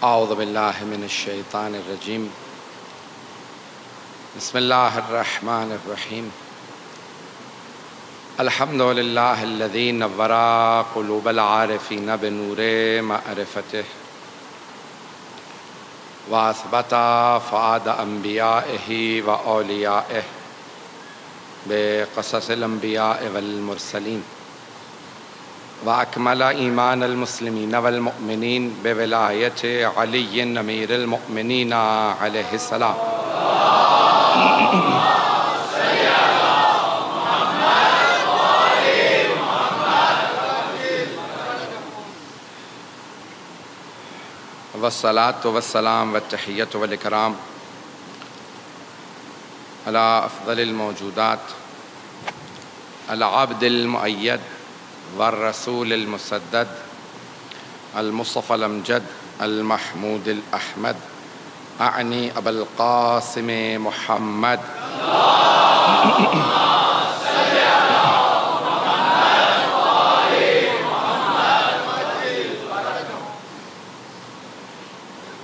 اعوذ باللہ من الشیطان الرجیم بسم اللہ الرحمن الرحیم الحمد للہ الذی نور قلوب العارفین بنور معرفتہ واثبت فؤاد انبیائہ واولیائہ بقصص الانبیاء والمرسلین وأكمل إيمان المسلمين والمؤمنين بولاية علي أمير المؤمنين عليه السلام والصلاة والسلام والتحية والإكرام على أفضل الموجودات العبد المؤيد والرسول المسدد المصطفى الأمجد المحمود الأحمد أعني أبا القاسم محمد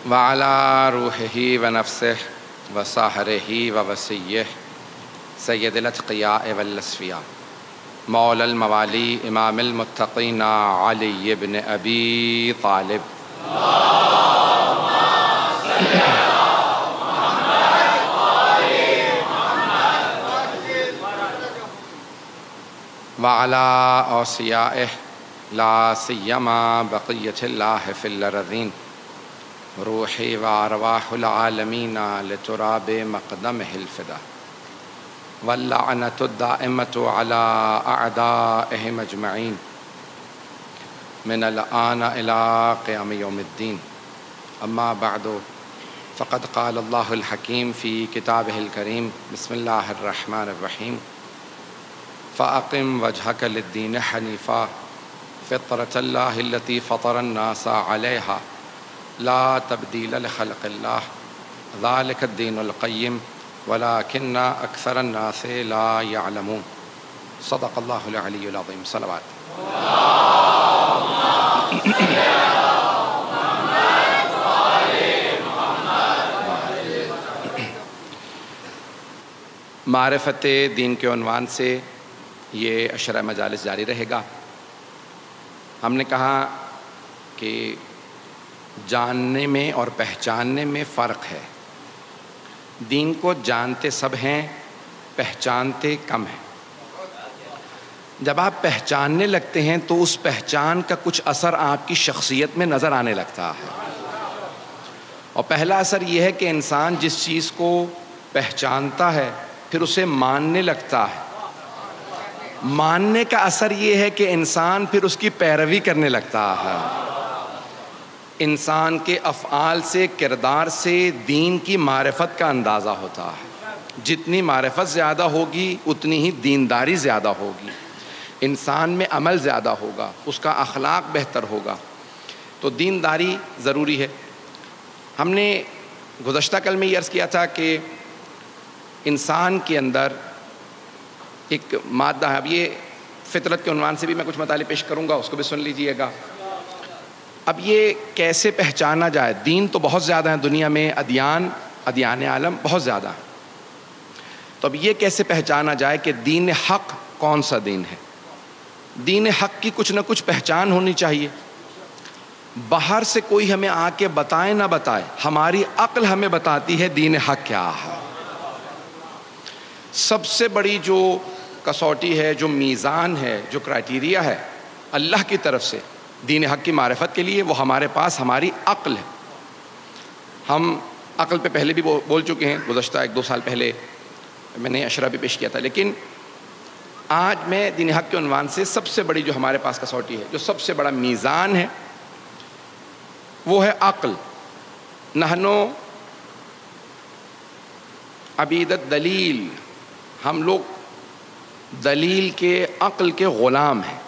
وعلى روحه ونفسه وساهره ووصيه سيد الأتقياء والأصفياء مولا الموالی امام المتقین علی بن ابی طالب وعلی اوصیائہ لا سیما بقیۃ اللہ فی الارضین روحی وارواح العالمین لتراب مقدمہ الفدا واللعنة الدائمة على أعدائهم أجمعين من الآن إلى قيام يوم الدين أما بعد فقد قال الله الحكيم في كتابه الكريم بسم الله الرحمن الرحيم فأقم وجهك للدين حنيفا فطرة الله التي فطر الناس عليها لا تبديل لخلق الله ذلك الدين القيم ولكن أكثر الناس لا يعلمون صدق الله العلي العظيم صلوات معرفت دین کے عنوان سے یہ عشرہ مجالس جاری رہے گا۔ ہم نے کہا کہ جاننے میں اور پہچاننے میں فرق ہے۔ دین کو جانتے سب ہیں، پہچانتے کم ہیں۔ جب آپ پہچاننے لگتے ہیں تو اس پہچان کا کچھ اثر آپ کی شخصیت میں نظر آنے لگتا ہے، اور پہلا اثر یہ ہے کہ انسان جس چیز کو پہچانتا ہے پھر اسے ماننے لگتا ہے۔ ماننے کا اثر یہ ہے کہ انسان پھر اس کی پیروی کرنے لگتا ہے۔ انسان کے افعال سے، کردار سے دین کی معرفت کا اندازہ ہوتا ہے۔ جتنی معرفت زیادہ ہوگی اتنی ہی دینداری زیادہ ہوگی، انسان میں عمل زیادہ ہوگا، اس کا اخلاق بہتر ہوگا۔ تو دینداری ضروری ہے۔ ہم نے گزشتہ کل میں یہ عرض کیا تھا کہ انسان کے اندر ایک مادہ ہے۔ اب یہ فطرت کے عنوان سے بھی میں کچھ مطالب پیش کروں گا، اس کو بھی سن لیجئے گا۔ اب یہ کیسے پہچانا جائے؟ دین تو بہت زیادہ ہیں دنیا میں، ادیان عالم بہت زیادہ ہیں، تو اب یہ کیسے پہچانا جائے کہ دین حق کون سا دین ہے؟ دین حق کی کچھ نہ کچھ پہچان ہونی چاہیے۔ باہر سے کوئی ہمیں آ کے بتائے نہ بتائے، ہماری عقل ہمیں بتاتی ہے دین حق کیا ہے۔ سب سے بڑی جو کسوٹی ہے، جو میزان ہے، جو کرائٹیریا ہے اللہ کی طرف سے دین حق کی معرفت کے لیے، وہ ہمارے پاس ہماری عقل ہے۔ ہم عقل پہ پہلے بھی بول چکے ہیں، گزشتہ 1-2 سال پہلے میں نے عشرہ بھی پیش کیا تھا، لیکن آج میں دین حق کے عنوان سے سب سے بڑی جو ہمارے پاس کسوٹی ہے، جو سب سے بڑا میزان ہے، وہ ہے عقل۔ نحنو عبید الدلیل، ہم لوگ دلیل کے، عقل کے غلام ہیں،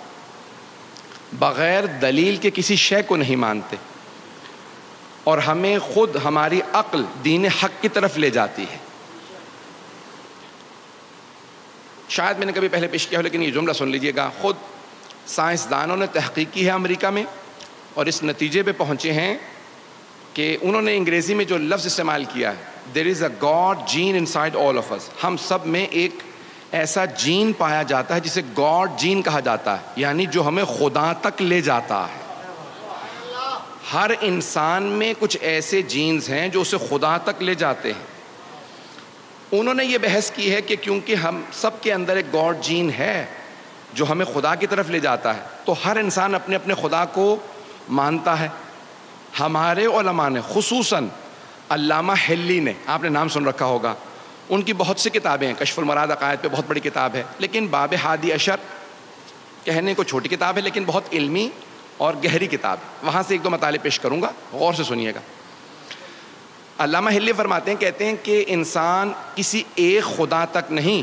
بغیر دلیل کے کسی شے کو نہیں مانتے، اور ہمیں خود ہماری عقل دین حق کی طرف لے جاتی ہے۔ شاید میں نے کبھی پہلے پیش کیا ہو، لیکن یہ جملہ سن لیجئے گا۔ خود سائنسدانوں نے تحقیق کی ہے امریکہ میں، اور اس نتیجے پہ پہنچے ہیں کہ انہوں نے انگریزی میں جو لفظ استعمال کیا ہے there is a God gene inside all of us, ہم سب میں ایک ایسا جین پایا جاتا ہے جسے گاڈ جین کہا جاتا ہے، یعنی جو ہمیں خدا تک لے جاتا ہے. ہر انسان میں کچھ ایسے جینز ہیں جو اسے خدا تک لے جاتے ہیں. انہوں نے یہ بحث کی ہے کہ کیونکہ ہم سب کے اندر ایک گاڈ جین ہے جو ہمیں خدا کی طرف لے جاتا ہے، تو ہر انسان اپنے اپنے خدا کو مانتا ہے. ہمارے علماء نے خصوصاً علامہ حلی نے، آپ نے نام سن رکھا ہوگا، ان کی بہت سی کتابیں ہیں. کشف المراد عقائد پہ بہت بڑی کتاب ہے، لیکن باب ہادی اشر کہنے کو چھوٹی کتاب ہے لیکن بہت علمی اور گہری کتاب ہے. وہاں سے ایک دو مطالب پیش کروں گا، غور سے سنیے گا. علامہ حلی فرماتے ہیں، کہتے ہیں کہ انسان کسی ایک خدا تک نہیں،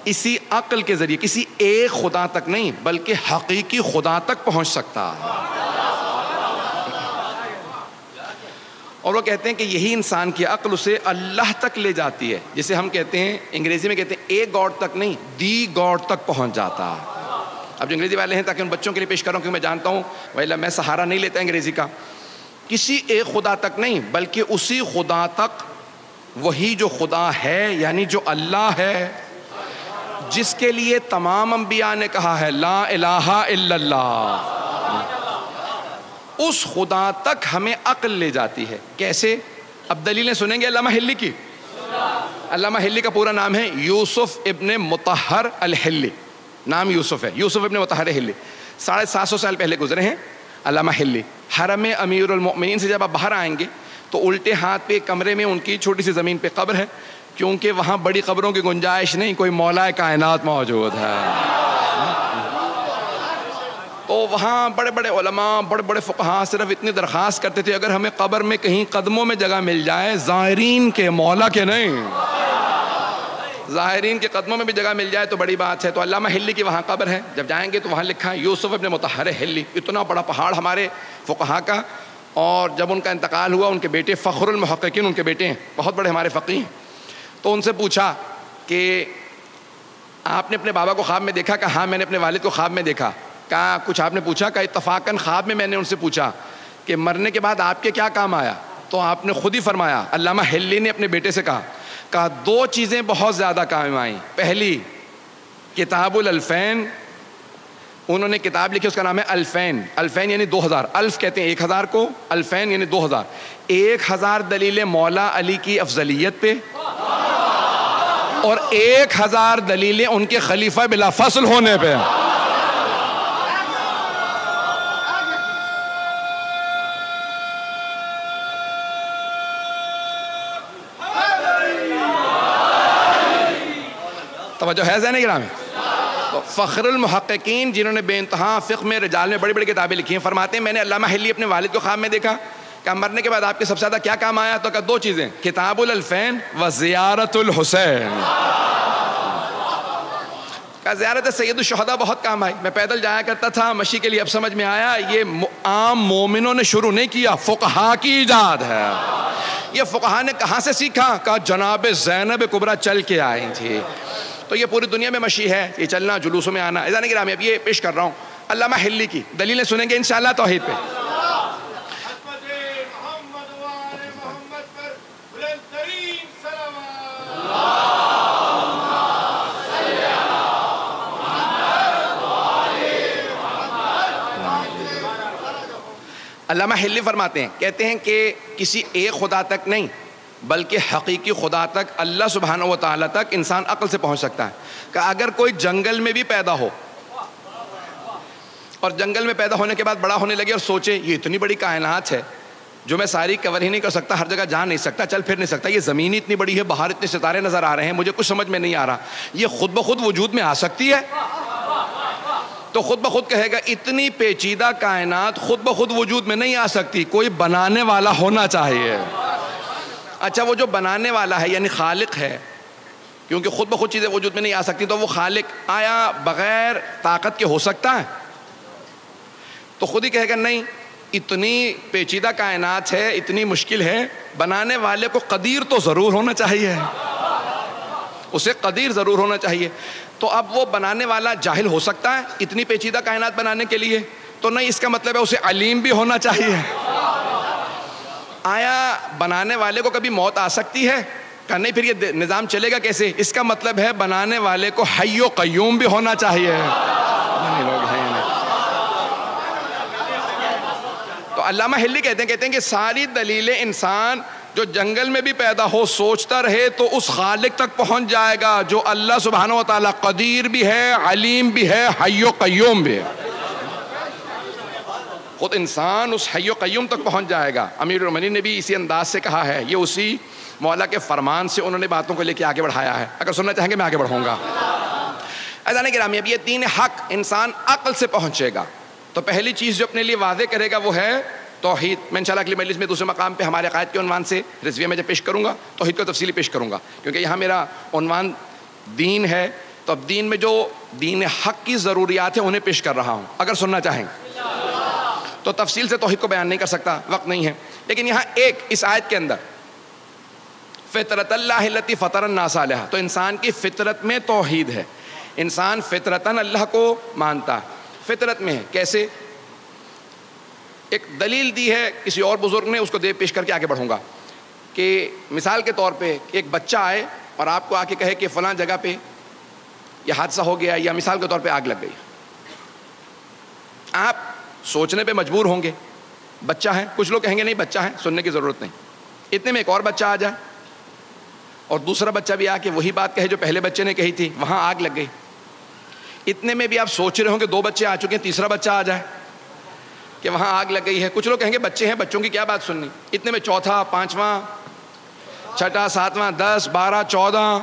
اسی عقل کے ذریعے کسی ایک خدا تک نہیں بلکہ حقیقی خدا تک پہنچ سکتا ہے. اور وہ کہتے ہیں کہ یہی انسان کی عقل اسے اللہ تک لے جاتی ہے، جسے ہم کہتے ہیں انگریزی میں کہتے ہیں ایک گاڈ تک نہیں، دی گاڈ تک پہنچ جاتا ہے. اب جو انگریزی والے ہیں تاکہ ان بچوں کے لیے پیش کروں کیونکہ میں جانتا ہوں ویلا میں سہارا نہیں لیتا انگریزی کا. کسی ایک خدا تک نہیں بلکہ اسی خدا تک، وہی جو خدا ہے یعنی جو اللہ ہے، جس کے لیے تمام انبیاء نے کہا ہے لا الہ الا اللہ، اس خدا تک ہمیں عقل لے جاتی ہے. کیسے؟ اب دلیلیں سنیں گے علامہ حلی کی. علامہ حلی کا پورا نام ہے یوسف ابن مطہر الحلی، نام یوسف ہے، یوسف ابن مطہر حلی. 750 سال پہلے گزرے ہیں علامہ حلی. حرم امیر المؤمنین سے جب آپ باہر آئیں گے تو الٹے ہاتھ پہ ایک کمرے میں ان کی چھوٹی سی زمین پہ قبر ہے، کیونکہ وہاں بڑی قبروں کی گنجائش نہیں، کوئی مولا کائنات موجود ہے. تو وہاں بڑے بڑے علماء، بڑے بڑے فقہاء صرف اتنی درخواست کرتے تھے اگر ہمیں قبر میں کہیں قدموں میں جگہ مل جائے، زائرین کے، مولا کے نہیں، زائرین کے قدموں میں بھی جگہ مل جائے تو بڑی بات ہے. تو علامہ حلی کی وہاں قبر ہے، جب جائیں گے تو وہاں لکھا ہے یوسف ابن مطہر حلی. اتنا بڑا پہاڑ ہمارے فقہاء کا. اور جب ان کا انتقال ہوا، ان کے بیٹے فخر المحققین ان کے بیٹے ہیں، بہت بڑے ہمارے فقیہ ہیں. تو ان سے پوچھا کہ آپ نے اپنے بابا کو خواب میں دیکھا؟ کہا ہاں میں نے اپنے والد کو خواب میں دیکھا. کہا کچھ آپ نے پوچھا؟ کہا اتفاقاً خواب میں نے ان سے پوچھا کہ مرنے کے بعد آپ کے کیا کام آیا؟ تو آپ نے خود ہی فرمایا، علامہ حلی نے اپنے بیٹے سے کہا دو چیزیں بہت زیادہ کام آئیں. پہلی کتاب الالفین، انہوں نے کتاب لکھی، اس کا نام ہے الفین. الفین یعنی 2000، الف کہتے ہیں 1000 کو، الفین یعنی 2000. 1000 دلیلیں مولا علی کی افضلیت پہ اور 1000 دلیلیں ان کے خلیفہ بلا فصل ہونے پہ. توجہ ہے ذہن گرامی. تو فخر المحققین جنہوں نے بے انتہا فقہ میں، رجال میں بڑی بڑی کتابیں لکھی ہیں، فرماتے ہیں میں نے علامہ حلی اپنے والد کو خواب میں دیکھا. کہ مرنے کے بعد آپ کے سب سے زیادہ کیا کام آیا؟ تو کہا دو چیزیں، کتاب الالفین و زیارت الحسین. کہا زیارت سید الشہداء بہت کام آئی، میں پیدل جایا کرتا تھا مشی کے لیے. اب سمجھ میں آیا یہ عام مومنوں نے شروع نہیں کیا، فقہاء کی ایجاد ہے. یہ فقہاء نے کہاں سے سیکھا؟ کہا جناب زینب کبریٰ چل کے آئی تھی. تو یہ پوری دنیا میں مشی ہے، یہ چلنا، جلوسوں میں آنا. اذان گرامی اب یہ پیش کر رہا ہوں علامہ حلی کی دلیلیں سنیں گے انشاءاللہ توحید پہ. علامہ حلی فرماتے ہیں، کہتے ہیں کہ کسی ایک خدا تک نہیں بلکہ حقیقی خدا تک، اللہ سبحانہ و تعالیٰ تک انسان عقل سے پہنچ سکتا ہے. کہ اگر کوئی جنگل میں بھی پیدا ہو اور جنگل میں پیدا ہونے کے بعد بڑا ہونے لگے اور سوچے یہ اتنی بڑی کائنات ہے جو میں ساری کور ہی نہیں کر سکتا، ہر جگہ جا نہیں سکتا، چل پھر نہیں سکتا، یہ زمین اتنی بڑی ہے، باہر اتنے ستارے نظر آ رہے ہیں، مجھے کچھ سمجھ میں نہیں آ رہا، یہ خود بخود وجود میں آ سکتی ہے؟ تو خود بخود کہے گا اتنی پیچیدہ کائنات خود بخود وجود میں نہیں آ سکتی، کوئی بنانے والا ہونا چاہیے. اچھا وہ جو بنانے والا ہے یعنی خالق ہے، کیونکہ خود بخود چیزیں وجود میں نہیں آ سکتی، تو وہ خالق آیا بغیر طاقت کے ہو سکتا ہے؟ تو خود ہی کہے گا نہیں، اتنی پیچیدہ کائنات ہے، اتنی مشکل ہے، بنانے والے کو قدیر تو ضرور ہونا چاہیے، اسے قدیر ضرور ہونا چاہیے. تو اب وہ بنانے والا جاہل ہو سکتا ہے اتنی پیچیدہ کائنات بنانے کے لیے؟ تو نہیں اس کا مطلب ہے اسے علیم بھی ہونا چاہیے. آیا بنانے والے کو کبھی موت آ سکتی ہے؟ کہ نہیں پھر یہ نظام چلے گا کیسے؟ اس کا مطلب ہے بنانے والے کو حی و قیوم بھی ہونا چاہیے. لوگ ہیں تو علامہ ہلی کہتے ہیں کہ ساری دلیلیں انسان جو جنگل میں بھی پیدا ہو سوچتا رہے تو اس خالق تک پہنچ جائے گا جو اللہ سبحانہ و تعالیٰ قدیر بھی ہے، علیم بھی ہے، حی و قیوم بھی ہے. خود انسان اس حی و قیوم تک پہنچ جائے گا. امیر المومنین نے بھی اسی انداز سے کہا ہے، یہ اسی مولا کے فرمان سے انہوں نے باتوں کو لے کے آگے بڑھایا ہے. اگر سننا چاہیں گے میں آگے بڑھوں گا. عزیزان گرامی، اب یہ دین حق انسان عقل سے پہنچے گا تو پہلی چیز جو اپنے لیے واضح کرے گا وہ ہے توحید. میں انشاءاللہ اگلی مجلس میں دوسرے مقام پہ ہمارے عقائد کے عنوان سے رضویہ میں جب پیش کروں گا توحید کو تفصیلی پیش کروں گا، کیونکہ یہاں میرا عنوان دین ہے. تو اب دین میں جو دین حق کی ضروریات ہیں انہیں پیش کر رہا ہوں. اگر سننا چاہیں تو تفصیل سے توحید کو بیان نہیں کر سکتا، وقت نہیں ہے. لیکن یہاں ایک اس آیت کے اندر فطرت اللہ التی فطر الناس علیہا، تو انسان کی فطرت میں توحید ہے. انسان فطرتاً اللہ کو مانتا ہے، فطرت میں ہے. کیسے؟ ایک دلیل دی ہے کسی اور بزرگ نے، اس کو دے پیش کر کے آگے بڑھوں گا. کہ مثال کے طور پہ ایک بچہ آئے اور آپ کو آ کے کہے کہ فلاں جگہ پہ یہ حادثہ ہو گیا، یا مثال کے طور پہ آگ لگ گئی. آپ سوچنے پہ مجبور ہوں گے، بچہ ہے. کچھ لوگ کہیں گے نہیں بچہ ہے، سننے کی ضرورت نہیں. اتنے میں ایک اور بچہ آ جائے اور دوسرا بچہ بھی آ کے وہی بات کہے جو پہلے بچے نے کہی تھی، وہاں آگ لگ گئی. اتنے میں بھی آپ سوچ رہے ہوں کہ 2 بچے آ چکے ہیں، تیسرا بچہ آ جائے کہ وہاں آگ لگ گئی ہے. کچھ لوگ کہیں گے بچے ہیں، بچوں کی کیا بات سننی. اتنے میں چوتھا، پانچواں، چھٹا، ساتواں، 10، 12، 14.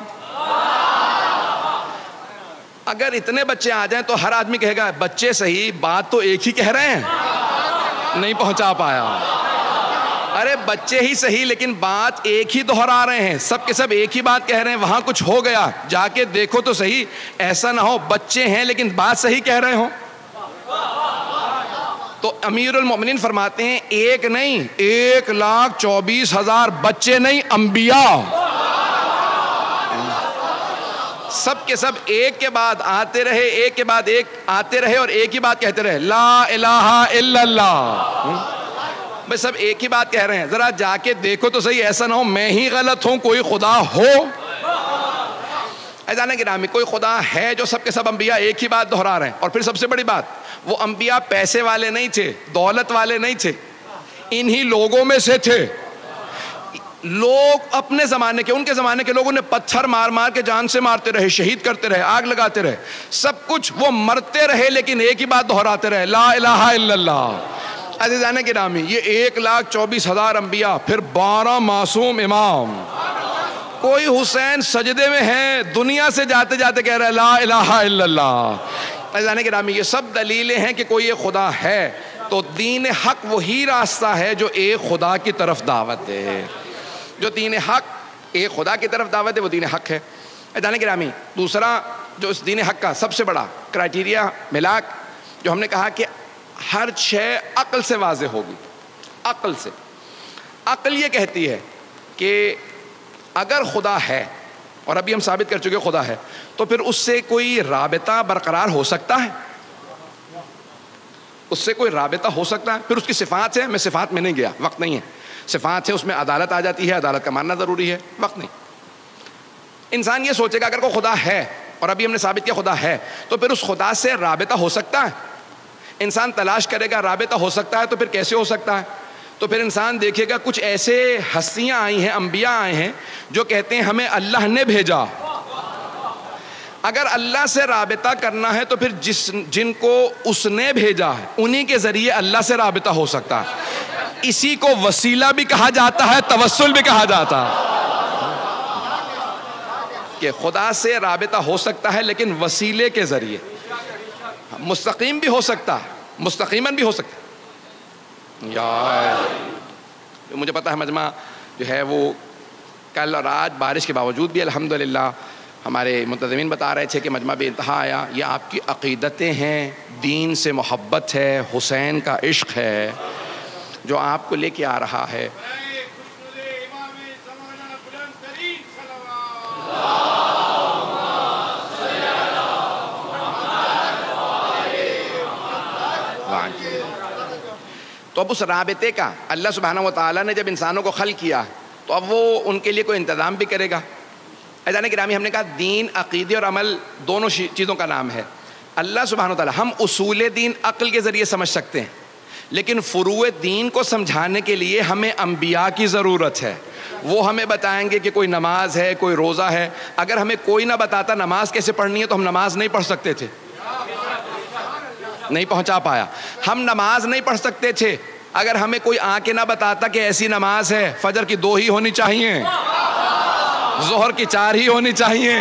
اگر اتنے بچے آ جائیں تو ہر آدمی کہے گا بچے صحیح، بات تو ایک ہی کہہ رہے ہیں، نہیں پہنچا پایا. ارے بچے ہی صحیح لیکن بات ایک ہی دہرا رہے ہیں، سب کے سب ایک ہی بات کہہ رہے ہیں. وہاں کچھ ہو گیا، جا کے دیکھو تو صحیح. ایسا نہ ہو بچے ہیں لیکن بات صحیح کہہ رہے ہوں. تو امیر المومنین فرماتے ہیں ایک نہیں، 1,24,000 بچے نہیں، انبیاء سب کے سب ایک کے بعد آتے رہے، ایک کے بعد ایک آتے رہے اور ایک ہی بات کہتے رہے، لا الہ الا اللہ. بھائی سب ایک ہی بات کہہ رہے ہیں، ذرا جا کے دیکھو تو صحیح، ایسا نہ ہو میں ہی غلط ہوں، کوئی خدا ہو. عزیزان گرامی، کوئی خدا ہے جو سب کے سب انبیاء ایک ہی بات دہرا رہے ہیں. اور پھر سب سے بڑی بات، وہ انبیاء پیسے والے نہیں تھے، دولت والے نہیں تھے، انہی لوگوں میں سے تھے. لوگ اپنے زمانے کے، ان کے زمانے کے لوگوں نے پتھر مار مار کے جان سے مارتے رہے، شہید کرتے رہے، آگ لگاتے رہے، سب کچھ وہ مرتے رہے لیکن ایک ہی بات دہراتے رہے، لا الہ الا اللہ. عزیزان گرامی، یہ 1,24,000 انبیاء، پھر 12 معصوم امام. کوئی حسین سجدے میں ہے، دنیا سے جاتے جاتے کہہ رہا ہے لا الہ الا اللہ. عزیزان گرامی، یہ سب دلیلیں ہیں کہ کوئی ایک خدا ہے. تو دین حق وہی راستہ ہے جو ایک خدا کی طرف دعوت ہے. جو دین حق ایک خدا کی طرف دعوت ہے وہ دین حق ہے. عزیزان گرامی، دوسرا جو اس دین حق کا سب سے بڑا کرائٹیریا ملاک، جو ہم نے کہا کہ ہر شے عقل سے واضح ہوگی. عقل سے، عقل یہ کہتی ہے کہ اگر خدا ہے، اور ابھی ہم ثابت کر چکے خدا ہے، تو پھر اس سے کوئی رابطہ برقرار ہو سکتا ہے؟ اس سے کوئی رابطہ ہو سکتا ہے؟ پھر اس کی صفات ہے، میں صفات میں نہیں گیا، وقت نہیں ہے. صفات ہے، اس میں عدالت آ جاتی ہے، عدالت کا ماننا ضروری ہے، وقت نہیں. انسان یہ سوچے گا اگر کوئی خدا ہے، اور ابھی ہم نے ثابت کیا خدا ہے، تو پھر اس خدا سے رابطہ ہو سکتا ہے. انسان تلاش کرے گا رابطہ ہو سکتا ہے، تو پھر کیسے ہو سکتا ہے؟ تو پھر انسان دیکھے گا کچھ ایسے ہستیاں آئی ہیں، انبیاء آئے ہیں جو کہتے ہیں ہمیں اللہ نے بھیجا. اگر اللہ سے رابطہ کرنا ہے تو پھر جن کو اس نے بھیجا ہے انہی کے ذریعے اللہ سے رابطہ ہو سکتا ہے. اسی کو وسیلہ بھی کہا جاتا ہے، توسل بھی کہا جاتا ہے. کہ خدا سے رابطہ ہو سکتا ہے لیکن وسیلے کے ذریعے. مستقیم بھی ہو سکتا ہے، مستقیماً بھی ہو سکتا ہے. یار مجھے پتا ہے مجمع جو ہے وہ کل اور آج بارش کے باوجود بھی الحمدللہ ہمارے منتظمین بتا رہے تھے کہ مجمع بے انتہا آیا. یہ آپ کی عقیدتیں ہیں، دین سے محبت ہے، حسین کا عشق ہے جو آپ کو لے کے آ رہا ہے. تو اب اس رابطے کا اللہ سبحانہ و تعالیٰ نے جب انسانوں کو خلق کیا تو اب وہ ان کے لیے کوئی انتظام بھی کرے گا. عزیزان گرامی، ہم نے کہا دین، عقیدے اور عمل دونوں چیزوں کا نام ہے. اللہ سبحانہ و تعالیٰ، ہم اصول دین عقل کے ذریعے سمجھ سکتے ہیں، لیکن فروع دین کو سمجھانے کے لیے ہمیں انبیاء کی ضرورت ہے. وہ ہمیں بتائیں گے کہ کوئی نماز ہے، کوئی روزہ ہے. اگر ہمیں کوئی نہ بتاتا نماز کیسے پڑھنی ہے تو ہم نماز نہیں پڑھ سکتے تھے. نہیں پہنچا پایا. ہم نماز نہیں پڑھ سکتے تھے اگر ہمیں کوئی آ کے نہ بتاتا کہ ایسی نماز ہے، فجر کی 2 ہی ہونی چاہیے، ظہر کی 4 ہی ہونی چاہیے،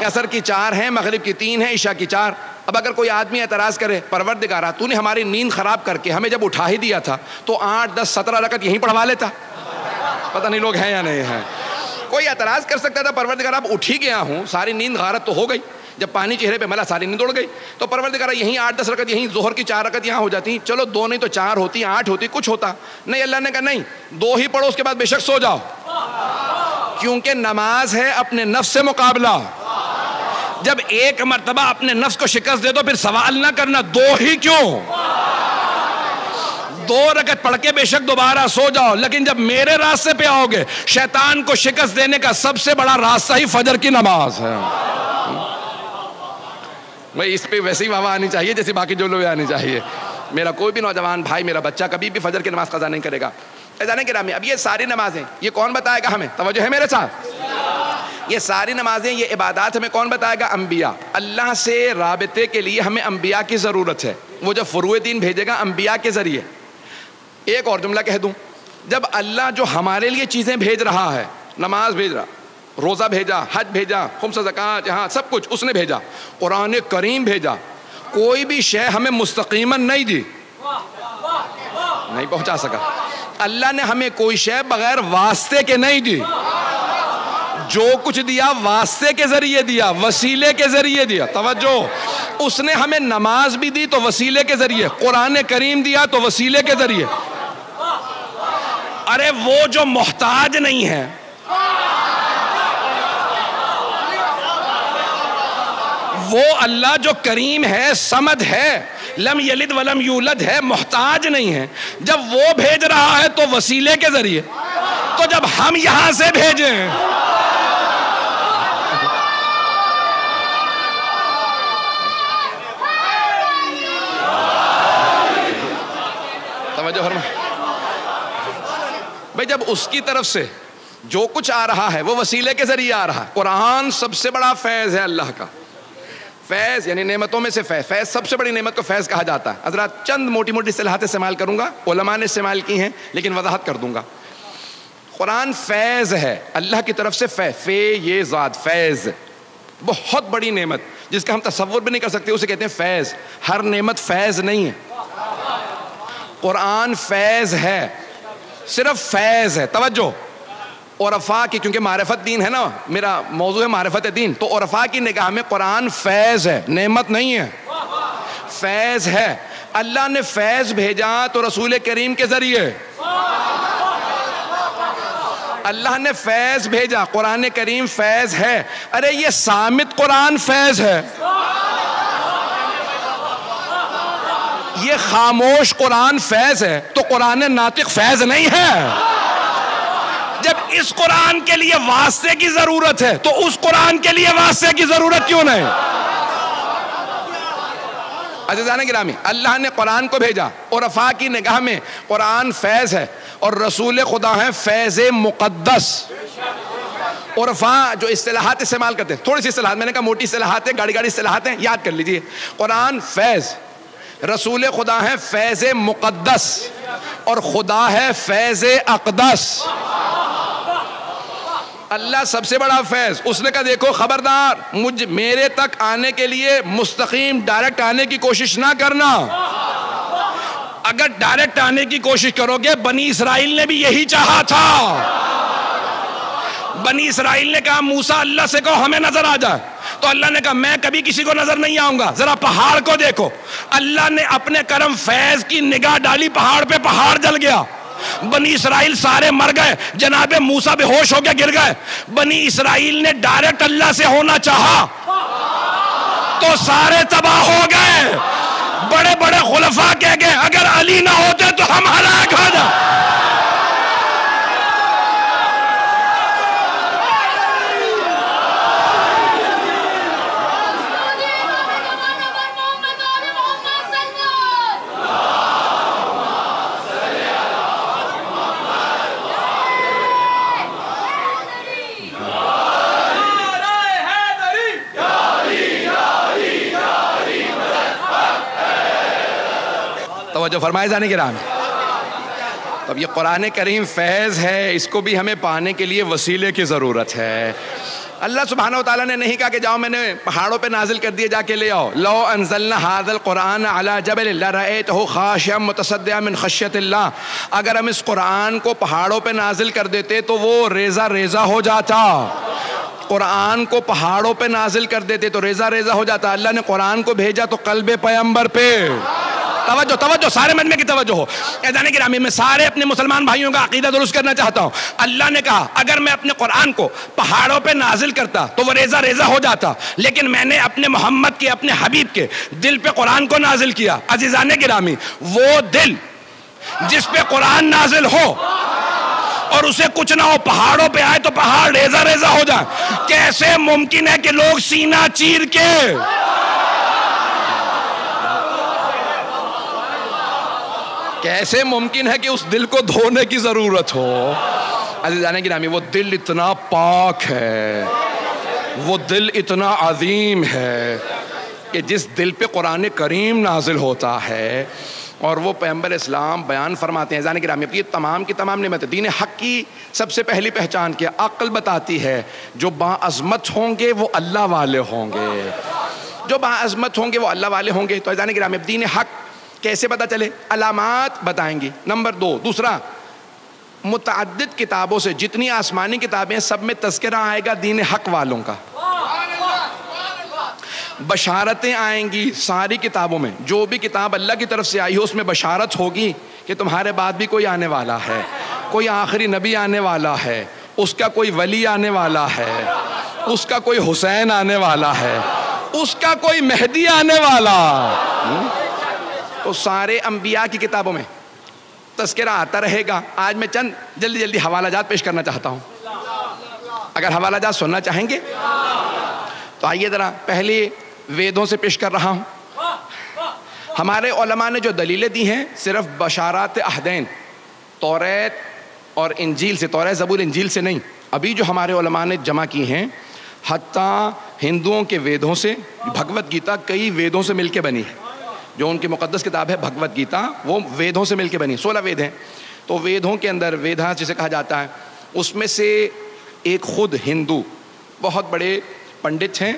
عصر کی 4 ہیں، مغرب کی 3 ہیں، عشاء کی 4. اب اگر کوئی آدمی اعتراض کرے، پروردگارا تو نے ہماری نیند خراب کر کے ہمیں جب اٹھا ہی دیا تھا تو 8 10 17 رکعت یہیں پڑھوا لیتا. پتہ نہیں لوگ ہیں یا نہیں ہیں. کوئی اعتراض کر سکتا تھا، پروردگارا اب اٹھ ہی گیا ہوں، ساری نیند غارت تو ہو گئی، جب پانی چہرے پہ ملا ساری نیند اڑ گئی، تو پروردگارا یہیں 8 10 رکعت، یہیں ظہر کی 4 رکعت یہاں ہو جاتی، چلو 2 نہیں تو 4 ہوتی، 8 ہوتی، کچھ ہوتا نہیں. اللہ نے کہا نہیں، 2 ہی پڑھو، اس کے بعد بے شک سو جاؤ، کیونکہ نماز ہے اپنے نفس سے مقابلہ. جب ایک مرتبہ اپنے نفس کو شکست دے دو پھر سوال نہ کرنا 2 ہی کیوں، 2 رکعت پڑھ کے بے شک دوبارہ سو جاؤ. لیکن جب میرے راستے پہ آؤ گے، شیطان کو شکست دینے کا سب سے بڑا راستہ ہی فجر کی نماز ہے. بھائی اس پہ ویسے ہی واہ آنی چاہیے جیسے باقی جو لوگ آنی چاہیے. میرا کوئی بھی نوجوان بھائی، میرا بچہ کبھی بھی فجر کی نماز قضا نہیں کرے گا. عزیزان گرامی، اب یہ ساری نمازیں یہ کون بتائے گا ہمیں؟ توجہ ہے میرے ساتھ. یہ ساری نمازیں، یہ عبادات ہمیں کون بتائے گا؟ انبیاء. اللہ سے رابطے کے لیے ہمیں انبیاء کی ضرورت ہے. وہ جب فروع دین بھیجے گا انبیاء کے ذریعے. ایک اور جملہ کہہ دوں، جب اللہ جو ہمارے لیے چیزیں بھیج رہا ہے، نماز بھیج رہا، روزہ بھیجا، حج بھیجا، خمس زکوٰۃ، یہاں سب کچھ اس نے بھیجا، قرآن کریم بھیجا، کوئی بھی شے ہمیں مستقیماً نہیں دی، نہیں پہنچا سکا. اللہ نے ہمیں کوئی شے بغیر واسطے کے نہیں دی. جو کچھ دیا واسطے کے ذریعے دیا، وسیلے کے ذریعے دیا. توجہ، اس نے ہمیں نماز بھی دی تو وسیلے کے ذریعے، قرآن کریم دیا تو وسیلے کے ذریعے. ارے وہ جو محتاج نہیں ہے، وہ اللہ جو کریم ہے، صمد ہے، لم یلد ولم یولد ہے، محتاج نہیں ہے، جب وہ بھیج رہا ہے تو وسیلے کے ذریعے. تو جب ہم یہاں سے بھیجیں، بھائی جب اس کی طرف سے جو کچھ آ رہا ہے وہ وسیلے کے ذریعے آ رہا ہے. قرآن سب سے بڑا فیض ہے اللہ کا. فیض یعنی نعمتوں میں سے فیض. فیض سب سے بڑی نعمت کو فیض کہا جاتا ہے. حضرات چند موٹی موٹی اصطلاحات استعمال کروں گا، علماء نے استعمال کی ہیں لیکن وضاحت کر دوں گا. قرآن فیض ہے اللہ کی طرف سے. فے یہ ذات، فیض بہت بڑی نعمت جس کا ہم تصور بھی نہیں کر سکتے، اسے کہتے ہیں فیض. ہر نعمت فیض نہیں ہے. قرآن فیض ہے، صرف فیض ہے. توجہ، عرفاء کی، کیونکہ معرفت دین ہے نا، میرا موضوع ہے معرفت دین، تو عرفاء کی نگاہ میں قرآن فیض ہے، نعمت نہیں ہے، فیض ہے. اللہ نے فیض بھیجا تو رسول کریم کے ذریعے. اللہ نے فیض بھیجا، قرآن کریم فیض ہے. ارے یہ صامت قرآن فیض ہے، یہ خاموش قرآن فیض ہے، تو قرآن ناطق فیض نہیں ہے. جب اس قرآن کے لیے واسطے کی ضرورت ہے تو اس قرآن کے لیے واسطے کی ضرورت کیوں نہیں؟ عزیزان گرامی، اللہ نے قرآن کو بھیجا، عرفاء کی نگاہ میں قرآن فیض ہے اور رسول خدا ہے فیض مقدس. عرفاء جو اصطلاحات استعمال کرتے ہیں، تھوڑی سی اصطلاحات، میں نے کہا موٹی اصطلاحات ہیں، گاڑی اصطلاحات ہیں، یاد کر لیجئے. قرآن فیض، رسول خدا ہے فیض مقدس، اور خدا ہے فیض اقدس. اللہ سب سے بڑا فیض. اس نے کہا دیکھو خبردار، میرے تک آنے کے لیے مستقیم ڈائریکٹ آنے کی کوشش نہ کرنا. اگر ڈائریکٹ آنے کی کوشش کرو گے، بنی اسرائیل نے بھی یہی چاہا تھا. بنی اسرائیل نے کہا موسیٰ اللہ سے کہو ہمیں نظر آ جائے، تو اللہ نے کہا میں کبھی کسی کو نظر نہیں آؤں گا، ذرا پہاڑ کو دیکھو. اللہ نے اپنے کرم فیض کی نگاہ ڈالی پہاڑ پہ، پہاڑ جل گیا. بنی اسرائیل سارے مر گئے، جناب موسیٰ بے ہوش ہو کے گر گئے. بنی اسرائیل نے ڈائریکٹ اللہ سے ہونا چاہا تو سارے تباہ ہو گئے. بڑے بڑے خلفاء کہہ گئے اگر علی نہ ہوتے تو ہم ہلاک توجہ فرمائے جانے کے رام. اب یہ قرآن کریم فیض ہے, اس کو بھی ہمیں پانے کے لیے وسیلے کی ضرورت ہے. اللہ سبحانہ و تعالیٰ نے نہیں کہا کہ جاؤ میں نے پہاڑوں پہ نازل کر دیے جا کے لے آؤ. لو انزلنا هذا القرآن على جبل لرأيته خاشعا متصدعا من خشیۃ اللہ. اگر ہم اس قرآن کو پہاڑوں پہ نازل کر دیتے تو وہ ریزہ ریزہ ہو جاتا. قرآن کو پہاڑوں پہ نازل کر دیتے تو ریزہ ریزہ ہو جاتا. اللہ نے قرآن کو بھیجا تو قلب پیغمبر پہ. توجہ توجہ, سارے مجمع کی توجہ ہو. اذان گرامی, میں سارے اپنے مسلمان بھائیوں کا عقیدہ درست کرنا چاہتا ہوں. اللہ نے کہا اگر میں اپنے قرآن کو پہاڑوں پہ نازل کرتا تو وہ ریزہ ریزہ ہو جاتا, لیکن میں نے اپنے محمد کے, اپنے حبیب کے دل پہ قرآن کو نازل کیا. عزیزان گرامی, وہ دل جس پہ قرآن نازل ہو اور اسے کچھ نہ ہو, پہاڑوں پہ آئے تو پہاڑ ریزہ ریزہ ہو جائے. کیسے ممکن ہے کہ لوگ سینہ چیر کے, کیسے ممکن ہے کہ اس دل کو دھونے کی ضرورت ہو؟ عزیزان گرامی, وہ دل اتنا پاک ہے, وہ دل اتنا عظیم ہے کہ جس دل پہ قرآن کریم نازل ہوتا ہے اور وہ پیغمبر اسلام بیان فرماتے ہیں. عزیزان گرامی, یہ تمام کی تمام نعمت. دین حق کی سب سے پہلی پہچان کیا؟ عقل بتاتی ہے جو باعظمت ہوں گے وہ اللہ والے ہوں گے, جو باعظمت ہوں گے وہ اللہ والے ہوں گے. تو عزیزان گرامی, دین حق کیسے پتہ چلے؟ علامات بتائیں گی. نمبر 2. دوسرا, متعدد کتابوں سے, جتنی آسمانی کتابیں ہیں سب میں تذکرہ آئے گا دین حق والوں کا. بشارتیں آئیں گی ساری کتابوں میں. جو بھی کتاب اللہ کی طرف سے آئی ہو اس میں بشارت ہوگی کہ تمہارے بعد بھی کوئی آنے والا ہے, کوئی آخری نبی آنے والا ہے, اس کا کوئی ولی آنے والا ہے, اس کا کوئی حسین آنے والا ہے, اس کا کوئی مہدی آنے والا. تو سارے انبیاء کی کتابوں میں تذکرہ آتا رہے گا. آج میں چند جلدی حوالہ جات پیش کرنا چاہتا ہوں, اگر حوالہ جات سننا چاہیں گے تو آئیے ذرا. پہلے ویدوں سے پیش کر رہا ہوں. ہمارے علماء نے جو دلیلیں دی ہیں صرف بشارات عہدین, توریت اور انجیل سے, توریت زبور انجیل سے نہیں, ابھی جو ہمارے علماء نے جمع کی ہیں حتیٰ ہندوؤں کے ویدوں سے. بھگوت گیتا کئی ویدوں سے مل کے بنی ہے, جو ان کی مقدس کتاب ہے بھگوت گیتا, وہ ویدوں سے مل کے بنی. 16 وید ہیں. تو ویدوں کے اندر, ویدھا جسے کہا جاتا ہے, اس میں سے ایک خود ہندو بہت بڑے پنڈت ہیں,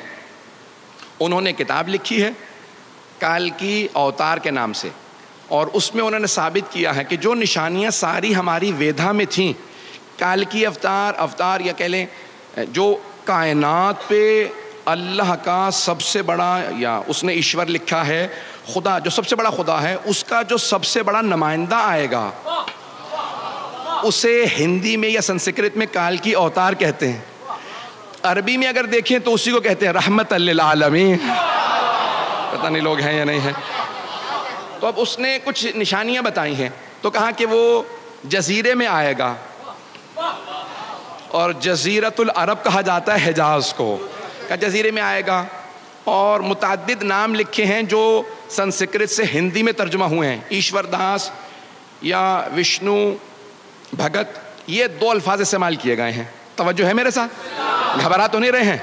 انہوں نے کتاب لکھی ہے کالکی اوتار کے نام سے, اور اس میں انہوں نے ثابت کیا ہے کہ جو نشانیاں ساری ہماری ویدھا میں تھیں, کالکی اوتار یا کہہ لیں جو کائنات پہ اللہ کا سب سے بڑا, یا اس نے ایشور لکھا ہے خدا, جو سب سے بڑا خدا ہے, اس کا جو سب سے بڑا نمائندہ آئے گا اسے ہندی میں یا سنسکرت میں کالکی اوتار کہتے ہیں. عربی میں اگر دیکھیں تو اسی کو کہتے ہیں رحمت للعالمین. پتہ نہیں لوگ ہیں یا نہیں ہیں. تو اب اس نے کچھ نشانیاں بتائی ہیں, تو کہا کہ وہ جزیرے میں آئے گا, اور جزیرت العرب کہا جاتا ہے حجاز کو, کہ جزیرے میں آئے گا. اور متعدد نام لکھے ہیں جو سنسکرت سے ہندی میں ترجمہ ہوئے ہیں, ایشور داس یا وشنو بھگت, یہ 2 الفاظ استعمال کیے گئے ہیں. توجہ ہے میرے ساتھ, گھبرا تو نہیں رہے ہیں؟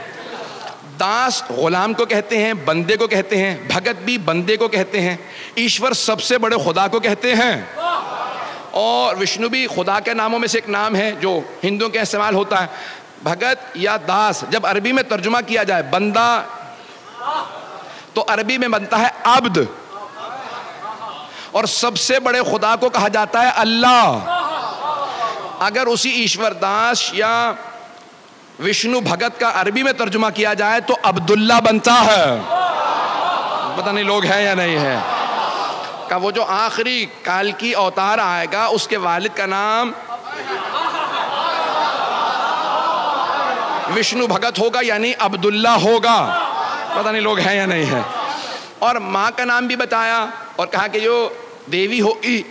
داس غلام کو کہتے ہیں, بندے کو کہتے ہیں, بھگت بھی بندے کو کہتے ہیں, ایشور سب سے بڑے خدا کو کہتے ہیں, اور وشنو بھی خدا کے ناموں میں سے ایک نام ہے جو ہندوؤں کے استعمال ہوتا ہے. بھگت یا داس جب عربی میں ترجمہ کیا جائے, بندہ تو عربی میں بنتا ہے عبد, اور سب سے بڑے خدا کو کہا جاتا ہے اللہ. اگر اسی ایشور داس یا وشنو بھگت کا عربی میں ترجمہ کیا جائے تو عبداللہ بنتا ہے. پتہ نہیں لوگ ہیں یا نہیں ہے. کہ وہ جو آخری کالکی اوتار آئے گا اس کے والد کا نام وشنو بھگت ہوگا, یعنی عبداللہ ہوگا. پتہ نہیں لوگ ہیں یا نہیں ہے. اور ماں کا نام بھی بتایا, اور کہا کہ جو دیوی ہوگی,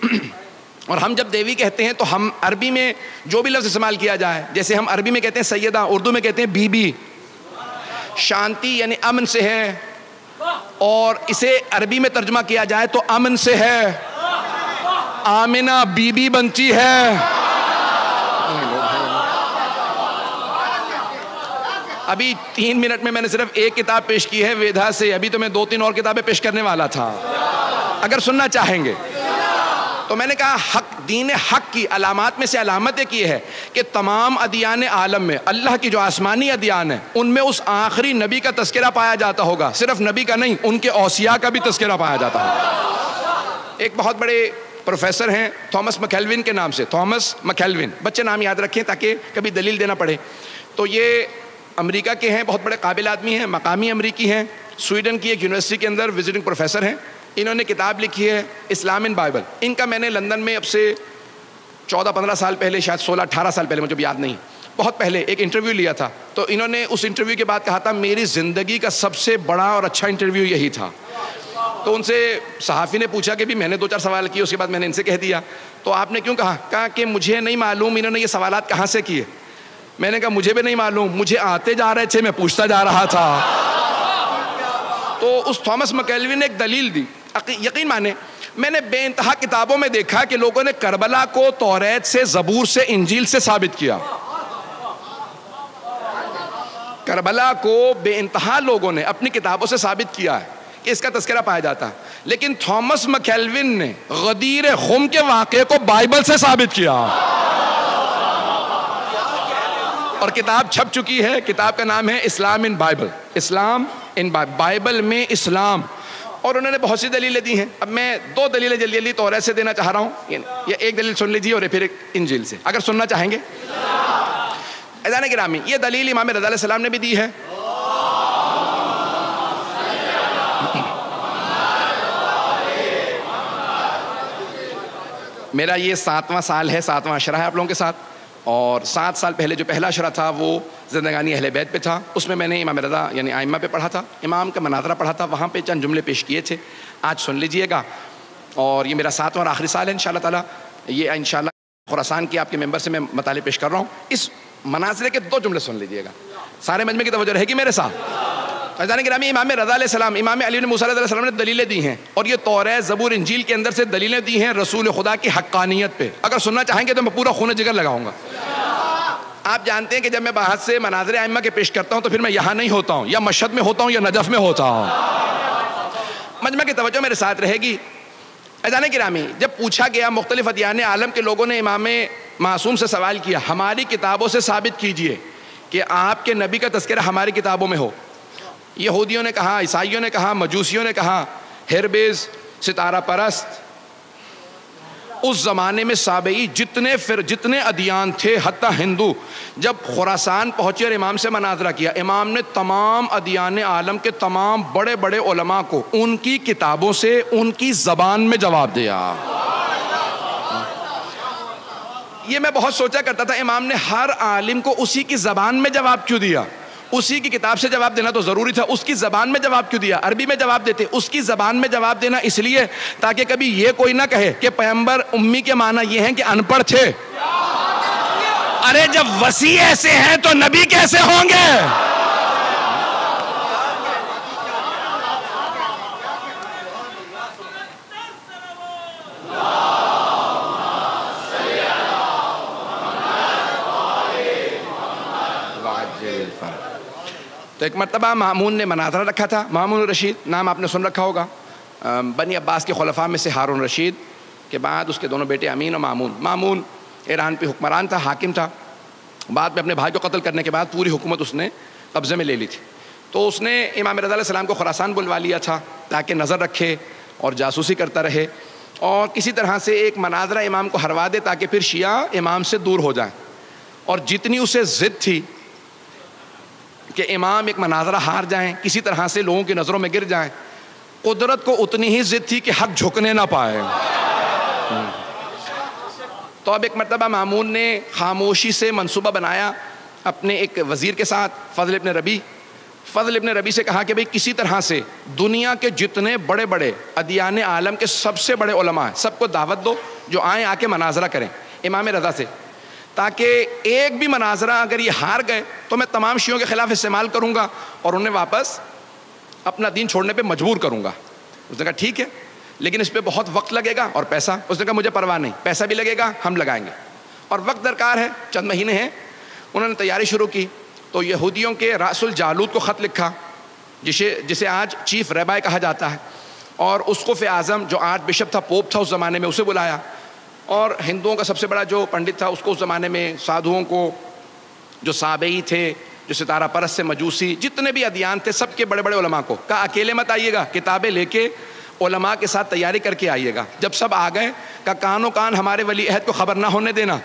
اور ہم جب دیوی کہتے ہیں تو ہم عربی میں جو بھی لفظ استعمال کیا جائے, جیسے ہم عربی میں کہتے ہیں سیدہ, اردو میں کہتے ہیں بی بی. شانتی یعنی امن سے ہے, اور اسے عربی میں ترجمہ کیا جائے تو امن سے ہے. آمنہ بی بی بنتی ہے. ابھی 3 منٹ میں نے صرف ایک کتاب پیش کی ہے ویدھا سے, ابھی تو میں 2-3 اور کتابیں پیش کرنے والا تھا, اگر سننا چاہیں گے. تو میں نے کہا حق دین حق کی علامات میں سے علامت ایک یہ ہے کہ تمام ادیان عالم میں اللہ کی جو آسمانی ادیان ہیں ان میں اس آخری نبی کا تذکرہ پایا جاتا ہوگا، صرف نبی کا نہیں، ان کے اوصیاء کا بھی تذکرہ پایا جاتا ہوگا۔ ایک بہت بڑے پروفیسر ہیں تھامس مکیلوین کے نام سے، تھامس مکیلوین، بچے نام یاد رکھیں تاکہ کبھی دلیل دینا پڑے۔ تو یہ امریکہ کے ہیں، بہت بڑے قابل آدمی ہیں، مقامی امریکی ہیں، سویڈن کی ایک یونیورسٹی کے اندر وزٹنگ پروفیسر ہیں۔ انہوں نے کتاب لکھی ہے اسلام ان بائبل۔ ان کا میں نے لندن میں اب سے 14-15 سال پہلے، شاید 16-18 سال پہلے، مجھے یاد نہیں، بہت پہلے ایک انٹرویو لیا تھا۔ تو انہوں نے اس انٹرویو کے بعد کہا تھا میری زندگی کا سب سے بڑا اور اچھا انٹرویو یہی تھا۔ تو ان سے صحافی نے پوچھا کہ بھی میں نے 2-4 سوال کیے، اس کے بعد میں نے ان سے کہہ دیا تو آپ نے کیوں کہا؟ کہا کہ مجھے نہیں معلوم انہوں نے یہ سوالات کہاں سے کیے۔ میں نے کہا مجھے بھی نہیں معلوم، مجھے آتے جا رہے تھے، میں پوچھتا جا رہا تھا۔ تو اس تھامس مکیلوین نے ایک دلیل دی، یقین مانے میں نے بے انتہا کتابوں میں دیکھا کہ لوگوں نے کربلا کو توریت سے، زبور سے، انجیل سے ثابت کیا۔ کربلا کو بے انتہا لوگوں نے اپنی کتابوں سے ثابت کیا ہے کہ اس کا تذکرہ پایا جاتا ہے، لیکن تھامس مکیلوین نے غدیر خم کے واقعے کو بائبل سے ثابت کیا، اور کتاب چھپ چکی ہے۔ کتاب کا نام ہے اسلام ان بائبل، اسلام ان بائبل میں اسلام۔ اور انہوں نے بہت سی دلیلیں دی ہیں۔ اب میں 2 دلیلیں جلدی جلدی توریت سے دینا چاہ رہا ہوں، یا ایک دلیل سن لیجیے اور پھر ایک انجیل سے، اگر سننا چاہیں گے۔ عزیزان گرامی، یہ دلیل امام رضا علیہ السلام نے بھی دی ہے، میرا یہ 7واں سال ہے، 7واں عشرہ ہے آپ لوگوں کے ساتھ، اور 7 سال پہلے جو پہلا عشرہ تھا وہ زندگانی اہل بیت پہ تھا۔ اس میں نے امام رضا یعنی ائمہ پہ پڑھا تھا، امام کا مناظرہ پڑھا تھا، وہاں پہ چند جملے پیش کیے تھے، آج سن لیجئے گا۔ اور یہ میرا 7واں اور آخری سال ہے انشاءاللہ تعالیٰ۔ یہ انشاءاللہ خراسان کی آپ کے ممبر سے میں مطالعے پیش کر رہا ہوں۔ اس مناظرے کے 2 جملے سن لیجئے گا، سارے مجمع کی توجہ رہے گی میرے ساتھ۔ عزیزان گرامی، امام رضا علیہ السلام، امام علی بن موسیٰ علیہ السلام نے دلیلیں دی ہیں، اور یہ توریت، زبور، انجیل کے اندر سے دلیلیں دی ہیں رسول خدا کی حقانیت پہ۔ اگر سننا چاہیں گے تو میں پورا خون جگر لگاؤں گا۔ آپ جانتے ہیں کہ جب میں باہر سے مناظر ائمہ کے پیش کرتا ہوں تو پھر میں یہاں نہیں ہوتا ہوں، یا مشہد میں ہوتا ہوں یا نجف میں ہوتا ہوں۔ مجمع کی توجہ میرے ساتھ رہے گی۔ عزیزان گرامی، جب پوچھا گیا، مختلف ادیان عالم کے لوگوں نے امام معصوم سے سوال کیا، ہماری کتابوں سے ثابت کیجئے کہ آپ کے نبی کا تذکرہ ہماری کتابوں میں ہو۔ یہودیوں نے کہا، عیسائیوں نے کہا، مجوسیوں نے کہا، ہربیز، ستارہ پرست، اس زمانے میں سابعی جتنے ادیان تھے، حتیٰ ہندو، جب خراسان پہنچے اور امام سے مناظرہ کیا، امام نے تمام ادیان عالم کے تمام بڑے بڑے علماء کو ان کی کتابوں سے، ان کی زبان میں جواب دیا۔ یہ میں بہت سوچا کرتا تھا، امام نے ہر عالم کو اسی کی زبان میں جواب کیوں دیا؟ اسی کی کتاب سے جواب دینا تو ضروری تھا، اس کی زبان میں جواب کیوں دیا؟ عربی میں جواب دیتے، اس کی زبان میں جواب دینا اس لیے تاکہ کبھی یہ کوئی نہ کہے کہ پیغمبر امی کے معنی یہ ہیں کہ ان پڑھ تھے۔ ارے جب وسیع ایسے ہیں تو نبی کیسے ہوں گے؟ تو ایک مرتبہ مامون نے مناظرہ رکھا تھا، مامون رشید، نام آپ نے سن رکھا ہوگا، بنی عباس کے خلفاء میں سے ہارون رشید کے بعد اس کے دونوں بیٹے امین اور مامون۔ مامون ایران پہ حکمران تھا، حاکم تھا، بعد میں اپنے بھائی کو قتل کرنے کے بعد پوری حکومت اس نے قبضے میں لے لی تھی۔ تو اس نے امام رضا علیہ السلام کو خراسان بلوا لیا تھا تاکہ نظر رکھے اور جاسوسی کرتا رہے، اور کسی طرح سے ایک مناظرہ امام کو ہروا دے تاکہ پھر شیعہ امام سے دور ہو جائیں۔ اور جتنی اسے ضد تھی کہ امام ایک مناظرہ ہار جائیں، کسی طرح سے لوگوں کی نظروں میں گر جائیں، قدرت کو اتنی ہی ضد تھی کہ حق جھکنے نہ پائے۔ تو اب ایک مرتبہ مامون نے خاموشی سے منصوبہ بنایا اپنے ایک وزیر کے ساتھ، فضل ابن ربی سے کہا کہ بھئی کسی طرح سے دنیا کے جتنے بڑے بڑے ادیان عالم کے سب سے بڑے علماء ہیں، سب کو دعوت دو جو آئیں، آ کے مناظرہ کریں امام رضا سے، تاکہ ایک بھی مناظرہ اگر یہ ہار گئے تو میں تمام شیعوں کے خلاف استعمال کروں گا اور انہیں واپس اپنا دین چھوڑنے پہ مجبور کروں گا۔ اس نے کہا ٹھیک ہے، لیکن اس پہ بہت وقت لگے گا اور پیسہ۔ اس نے کہا مجھے پرواہ نہیں، پیسہ بھی لگے گا، ہم لگائیں گے، اور وقت درکار ہے، چند مہینے ہیں۔ انہوں نے تیاری شروع کی، تو یہودیوں کے راس الجالوت کو خط لکھا، جسے آج چیف ریبائی کہا جاتا ہے، اور اسقف اعظم جو آرچ بشپ تھا، پوپ تھا اس زمانے میں، اسے بلایا، اور ہندوؤں کا سب سے بڑا جو پنڈت تھا اس کو اس زمانے میں سادھوؤں کو, جو سابئی تھے, جو ستارہ پرست سے مجوسی, جتنے بھی ادیان تھے, سب کے بڑے بڑے علماء کو کہا اکیلے مت آئیے گا, کتابیں لے کے علماء کے ساتھ تیاری کر کے آئیے گا. جب سب آ گئے کہا کان و کان ہمارے ولی عہد کو خبر نہ ہونے دینا,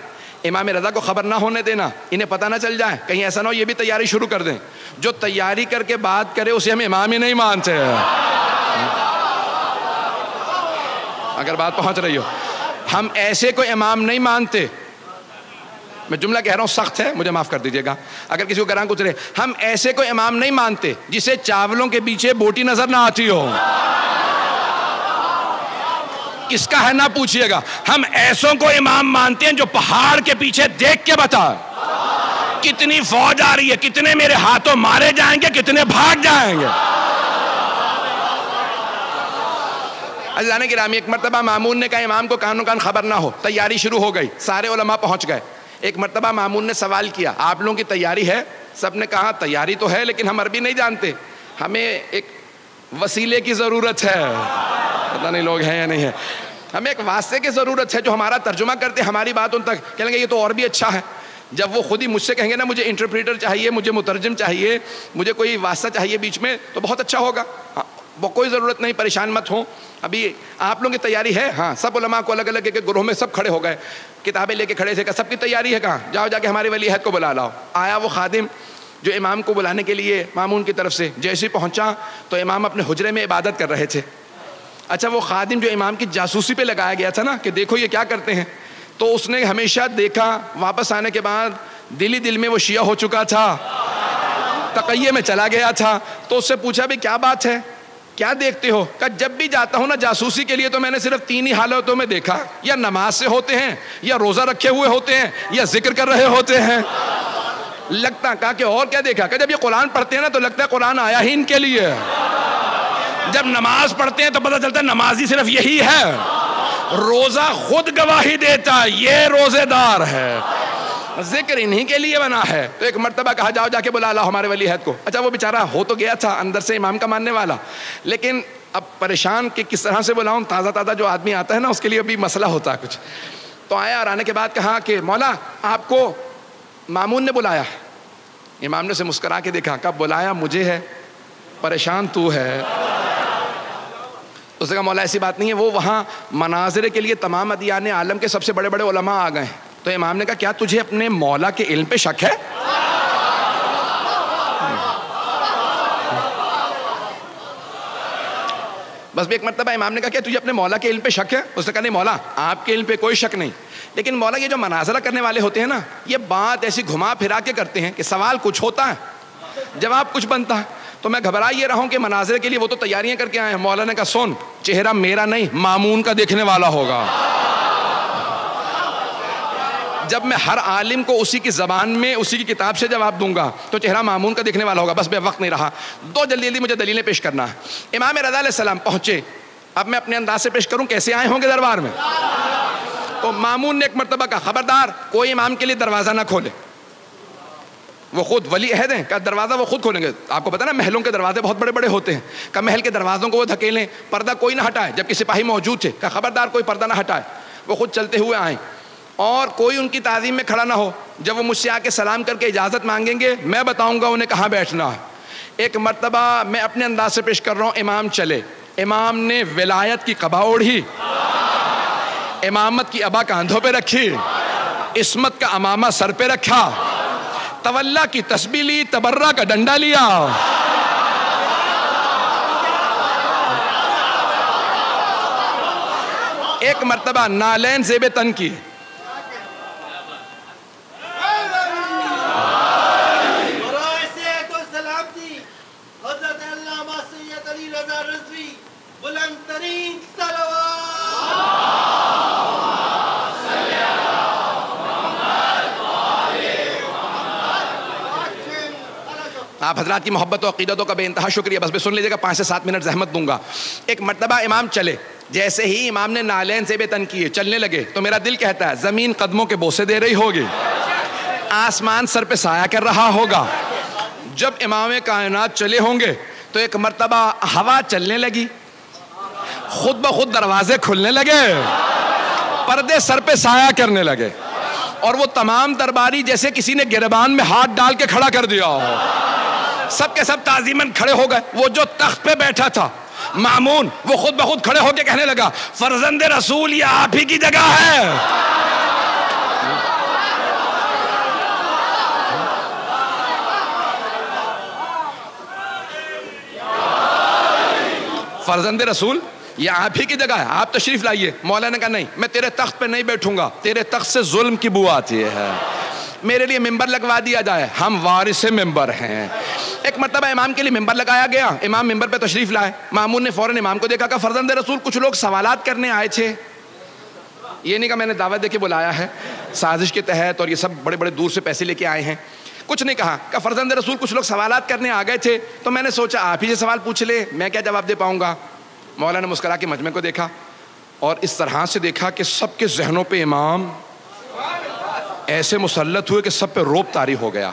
امام رضا کو خبر نہ ہونے دینا, انہیں پتہ نہ چل جائے, کہیں ایسا نہ ہو یہ بھی تیاری شروع کر دیں. جو تیاری کر کے بات کرے اسے ہم امام ہی نہیں مانتے. اگر بات پہنچ رہی ہو, ہم ایسے کوئی امام نہیں مانتے. میں جملہ کہہ رہا ہوں سخت ہے, مجھے معاف کر دیجیے گا اگر کسی کو گراں گزرے. ہم ایسے کوئی امام نہیں مانتے جسے چاولوں کے پیچھے بوٹی نظر نہ آتی ہو. کس کا ہے نہ پوچھئے گا. ہم ایسوں کو امام مانتے ہیں جو پہاڑ کے پیچھے دیکھ کے بتا کتنی فوج آ رہی ہے, کتنے میرے ہاتھوں مارے جائیں گے, کتنے بھاگ جائیں گے. عزیزان گرامی, ایک مرتبہ مامون نے کہا امام کو کان و کان خبر نہ ہو. تیاری شروع ہو گئی, سارے علماء پہنچ گئے. ایک مرتبہ مامون نے سوال کیا آپ لوگوں کی تیاری ہے؟ سب نے کہا تیاری تو ہے لیکن ہم عربی نہیں جانتے, ہمیں ایک وسیلے کی ضرورت ہے. پتہ نہیں لوگ ہیں یا نہیں ہے. ہمیں ایک واسطے کی ضرورت ہے جو ہمارا ترجمہ کرتے ہماری بات ان تک. کہیں گے یہ تو اور بھی اچھا ہے. جب وہ خود ہی مجھ سے کہیں گے نا مجھے انٹرپریٹر چاہیے, مجھے مترجم چاہیے, مجھے کوئی واسطہ چاہیے بیچ میں, تو بہت اچھا ہوگا. وہ کوئی ضرورت نہیں, پریشان مت ہوں. ابھی آپ لوگوں کی تیاری ہے؟ ہاں. سب علماء کو الگ الگ ایک گروہ میں سب کھڑے ہو گئے, کتابیں لے کے کھڑے تھے. سب کی تیاری ہے, کہاں جاؤ جا کے ہمارے ولی عہد کو بلا لاؤ. آیا وہ خادم جو امام کو بلانے کے لیے مامون کی طرف سے. جیسے ہی پہنچا تو امام اپنے حجرے میں عبادت کر رہے تھے. اچھا وہ خادم جو امام کی جاسوسی پہ لگایا گیا تھا نا کہ دیکھو یہ کیا کرتے ہیں, تو اس نے ہمیشہ دیکھا, واپس آنے کے بعد دل ہی دل میں وہ شیعہ ہو چکا تھا, تقیے میں چلا گیا تھا. تو اس سے پوچھا بھی کیا بات ہے, کیا دیکھتے ہو؟ کہ جب بھی جاتا ہوں نا جاسوسی کے لیے تو میں نے صرف 3 ہی حالتوں میں دیکھا, یا نماز سے ہوتے ہیں, یا روزہ رکھے ہوئے ہوتے ہیں, یا ذکر کر رہے ہوتے ہیں. لگتا کہا کہ اور کیا دیکھا؟ کہ جب یہ قرآن پڑھتے ہیں نا تو لگتا ہے قرآن آیا ہی ان کے لیے. جب نماز پڑھتے ہیں تو پتہ چلتا ہے نمازی صرف یہی ہے. روزہ خود گواہی دیتا ہے یہ روزے دار ہے, ذکر انہی کے لیے بنا ہے. تو ایک مرتبہ کہا جاؤ جا کے بلا لاؤ ہمارے ولی عہد کو. اچھا وہ بیچارہ ہو تو گیا تھا اندر سے امام کا ماننے والا, لیکن اب پریشان کہ کس طرح سے بلاؤں. تازہ تازہ جو آدمی آتا ہے نا اس کے لیے ابھی مسئلہ ہوتا ہے کچھ. تو آیا اور آنے کے بعد کہا کہ مولا آپ کو مامون نے بلایا. امام نے اسے مسکرا کے دیکھا, کب بلایا مجھے ہے, پریشان تو ہے. اس نے کہا مولا ایسی بات نہیں ہے, وہ وہاں مناظرے کے لیے تمام ادیان عالم کے سب سے بڑے بڑے علماء آ گئے. تو امام نے کہا کیا تجھے اپنے مولا کے علم پہ شک ہے؟ بس بھی ایک مرتبہ امام نے کہا کہ تجھے اپنے مولا کے علم پہ شک ہے؟ اس نے کہا نہیں مولا آپ کے علم پہ کوئی شک نہیں, لیکن مولا یہ جو مناظرہ کرنے والے ہوتے ہیں نا یہ بات ایسی گھما پھرا کے کرتے ہیں کہ سوال کچھ ہوتا ہے, جواب کچھ بنتا ہے. تو میں گھبرا یہ رہا ہوں کہ مناظرے کے لیے وہ تو تیاریاں کر کے آئے ہیں. مولا نے کہا سن, چہرہ میرا نہیں مامون کا دیکھنے والا ہوگا. جب میں ہر عالم کو اسی کی زبان میں اسی کی کتاب سے جواب دوں گا تو چہرہ مامون کا دیکھنے والا ہوگا. بس بے وقت نہیں رہا, جلدی جلدی مجھے دلیلیں پیش کرنا ہے. امام رضا علیہ السلام پہنچے. اب میں اپنے انداز سے پیش کروں کیسے آئے ہوں گے دربار میں. تو مامون نے ایک مرتبہ کہا خبردار کوئی امام کے لیے دروازہ نہ کھولے. وہ خود ولی عہد ہیں, کہ دروازہ وہ خود کھولیں گے. آپ کو پتا نا محلوں کے دروازے بہت بڑے بڑے ہوتے ہیں, کہ محل کے دروازوں کو وہ دھکیلیں, پردہ کوئی نہ ہٹائے. جبکہ سپاہی موجود تھے, کہ خبردار کوئی پردہ نہ ہٹائے. وہ خود چلتے ہوئے آئیں اور کوئی ان کی تعظیم میں کھڑا نہ ہو. جب وہ مجھ سے آ کے سلام کر کے اجازت مانگیں گے میں بتاؤں گا انہیں کہاں بیٹھنا ہے. ایک مرتبہ میں اپنے انداز سے پیش کر رہا ہوں, امام چلے. امام نے ولایت کی قبا اوڑھی, امامت کی ابا کاندھوں پہ رکھی, عصمت کا امامہ سر پہ رکھا, تولا کی تسبیح لی, تبرہ کا ڈنڈا لیا. ایک مرتبہ نالین زیب تن کی. آپ حضرات کی محبت و عقیدتوں کا بے انتہا شکریہ. بس سن لیجیے گا, 5 سے 7 منٹ زحمت دوں گا. ایک مرتبہ امام چلے, جیسے ہی امام نے نالین سے بے تن کیے چلنے لگے تو میرا دل کہتا ہے زمین قدموں کے بوسے دے رہی ہوگی, آسمان سر پہ سایہ کر رہا ہوگا. جب امام کائنات چلے ہوں گے تو ایک مرتبہ ہوا چلنے لگی, خود بخود دروازے کھلنے لگے, پردے سر پہ سایہ کرنے لگے اور وہ تمام درباری جیسے کسی نے گریبان میں ہاتھ ڈال کے کھڑا کر دیا ہو، سب کے سب تعظیماً کھڑے ہو گئے. وہ جو تخت پہ بیٹھا تھا مامون، وہ خود بخود کھڑے ہو کے کہنے لگا فرزند رسول یہ آپ ہی کی جگہ ہے. فرزند رسول یہ آپ ہی کی جگہ ہے، آپ تشریف لائیے. مولا نے کہا نہیں، میں تیرے تخت پہ نہیں بیٹھوں گا، تیرے تخت سے ظلم کی بو آتی ہے، میرے لیے ممبر لگوا دیا جائے، ہم وارث ممبر ہیں. ایک مرتبہ امام کے لیے ممبر لگایا گیا، امام ممبر پہ تشریف لائے. مامون نے فوراً امام کو دیکھا، کہا فرزند رسول کچھ لوگ سوالات کرنے آئے تھے. یہ نہیں کہا میں نے دعوت دے کے بلایا ہے سازش کے تحت اور یہ سب بڑے بڑے دور سے پیسے لے کے آئے ہیں، کچھ نہیں کہا. کہ فرزند رسول کچھ لوگ سوالات کرنے آ گئے تھے تو میں نے سوچا آپ ہی سے سوال پوچھ لے، میں کیا جواب دے پاؤں گا. مولا نے مسکرا کے مجمع کو دیکھا اور اس طرح سے دیکھا کہ سب کے ذہنوں پہ امام ایسے مسلط ہوئے کہ سب پہ روب طاری ہو گیا.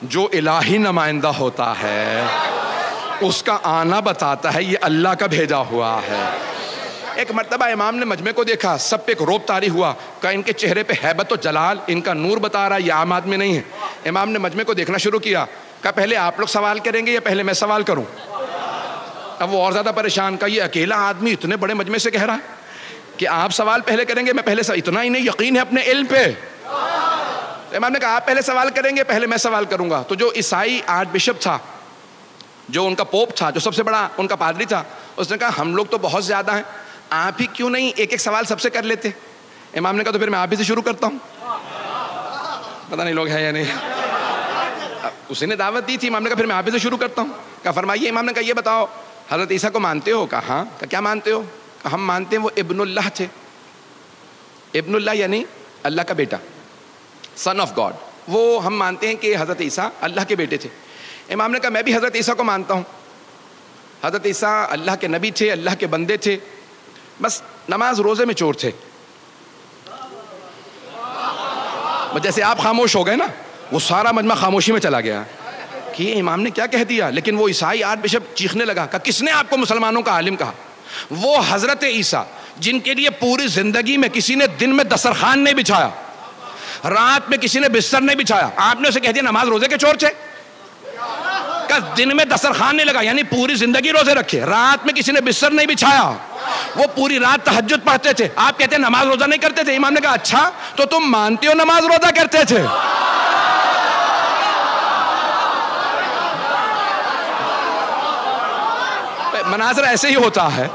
جو الہی نمائندہ ہوتا ہے اس کا آنا بتاتا ہے یہ اللہ کا بھیجا ہوا ہے. ایک مرتبہ امام نے مجمع کو دیکھا، سب پہ ایک روب طاری ہوا کہ ان کے چہرے پہ ہیبت و جلال، ان کا نور بتا رہا ہے یہ عام آدمی نہیں ہے. امام نے مجمع کو دیکھنا شروع کیا، کہا پہلے آپ لوگ سوال کریں گے یا پہلے میں سوال کروں. اب وہ اور زیادہ پریشان، کا یہ اکیلا آدمی اتنے بڑے مجمع سے کہہ رہا ہے کہ آپ سوال پہلے کریں گے، میں پہلے اتنا ہی نہیں یقین ہے اپنے علم پہ. امام نے کہا آپ پہلے سوال کریں گے پہلے میں سوال کروں گا. تو جو عیسائی آرچ بشپ تھا، جو ان کا پوپ تھا، جو سب سے بڑا ان کا پادری تھا، اس نے کہا ہم لوگ تو بہت زیادہ ہیں، آپ ہی کیوں نہیں ایک ایک سوال سب سے کر لیتے. امام نے کہا تو پھر میں آپ ہی سے شروع کرتا ہوں. پتہ نہیں لوگ ہیں یا نہیں، اسی نے دعوت دی تھی. امام نے کہا پھر میں آپ ہی سے شروع کرتا ہوں. کہا فرمائیے. امام نے کہا یہ بتاؤ حضرت عیسیٰ کو مانتے ہو؟ کہا ہاں. کہا کیا مانتے ہو؟ کہا ہم مانتے ہیں وہ ابن اللہ تھے. ابن اللہ یعنی اللہ کا بیٹا، سن آف گاڈ. وہ ہم مانتے ہیں کہ حضرت عیسیٰ اللہ کے بیٹے تھے. امام نے کہا میں بھی حضرت عیسیٰ کو مانتا ہوں. حضرت عیسیٰ اللہ کے نبی تھے، اللہ کے بندے تھے، بس نماز روزے میں چور تھے. جیسے آپ خاموش ہو گئے نا، وہ سارا مجمع خاموشی میں چلا گیا کہ یہ امام نے کیا کہہ دیا. لیکن وہ عیسائی آرچ بشپ چیخنے لگا کہ کس نے آپ کو مسلمانوں کا عالم کہا؟ وہ حضرت عیسیٰ جن کے لیے پوری زندگی میں کسی نے دن میں دسترخوان نہیں بچھایا، رات میں کسی نے بستر نہیں بچھایا، آپ نے اسے کہہ دیا نماز روزے کے چور تھے. کہ دن میں دسترخوان نہیں لگا یعنی پوری زندگی روزے رکھے، رات میں کسی نے بستر نہیں بچھایا، وہ پوری رات تہجد پڑھتے تھے، آپ کہتے ہیں نماز روزہ نہیں کرتے تھے. امام نے کہا اچھا تو تم مانتے ہو نماز روزہ کرتے تھے؟ مناظر ایسے ہی ہوتا ہے.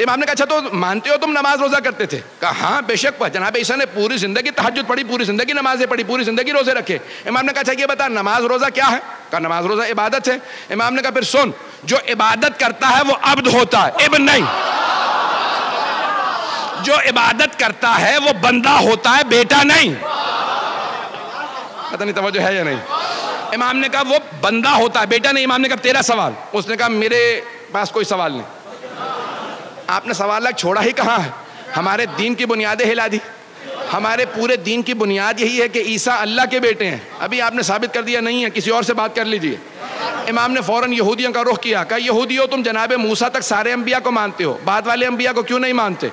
امام نے کہا اچھا تو مانتے ہو تم نماز روزہ کرتے تھے؟ کہا ہاں بے شک. جناب عیسیٰ نے پوری زندگی تہجد پڑھی، پوری زندگی نمازیں پڑھی، پوری زندگی روزے رکھے. امام نے کہا اچھا یہ بتا نماز روزہ کیا ہے؟ کہا نماز روزہ عبادت ہے. امام نے کہا پھر سن، جو عبادت کرتا ہے وہ عبد ہوتا ہے، ابن نہیں. جو عبادت کرتا ہے وہ بندہ ہوتا ہے، بیٹا نہیں. پتہ نہیں توجہ ہے یا نہیں. امام نے کہا وہ بندہ ہوتا ہے، بیٹا نہیں. امام نے کہا تیرا سوال. اس نے کہا میرے پاس کوئی سوال نہیں. آپ نے سوال چھوڑا ہی کہاں ہے؟ ہمارے دین کی بنیادیں ہلا دی. ہمارے پورے دین کی بنیاد یہی ہے کہ عیسیٰ اللہ کے بیٹے ہیں. ابھی آپ نے ثابت کر دیا نہیں ہے، کسی اور سے بات کر لیجئے. امام نے فوراً یہودیوں کا رخ کیا. کہا یہودیوں تم جناب موسیٰ تک سارے انبیاء کو مانتے ہو، بعد والے انبیاء کو کیوں نہیں مانتے؟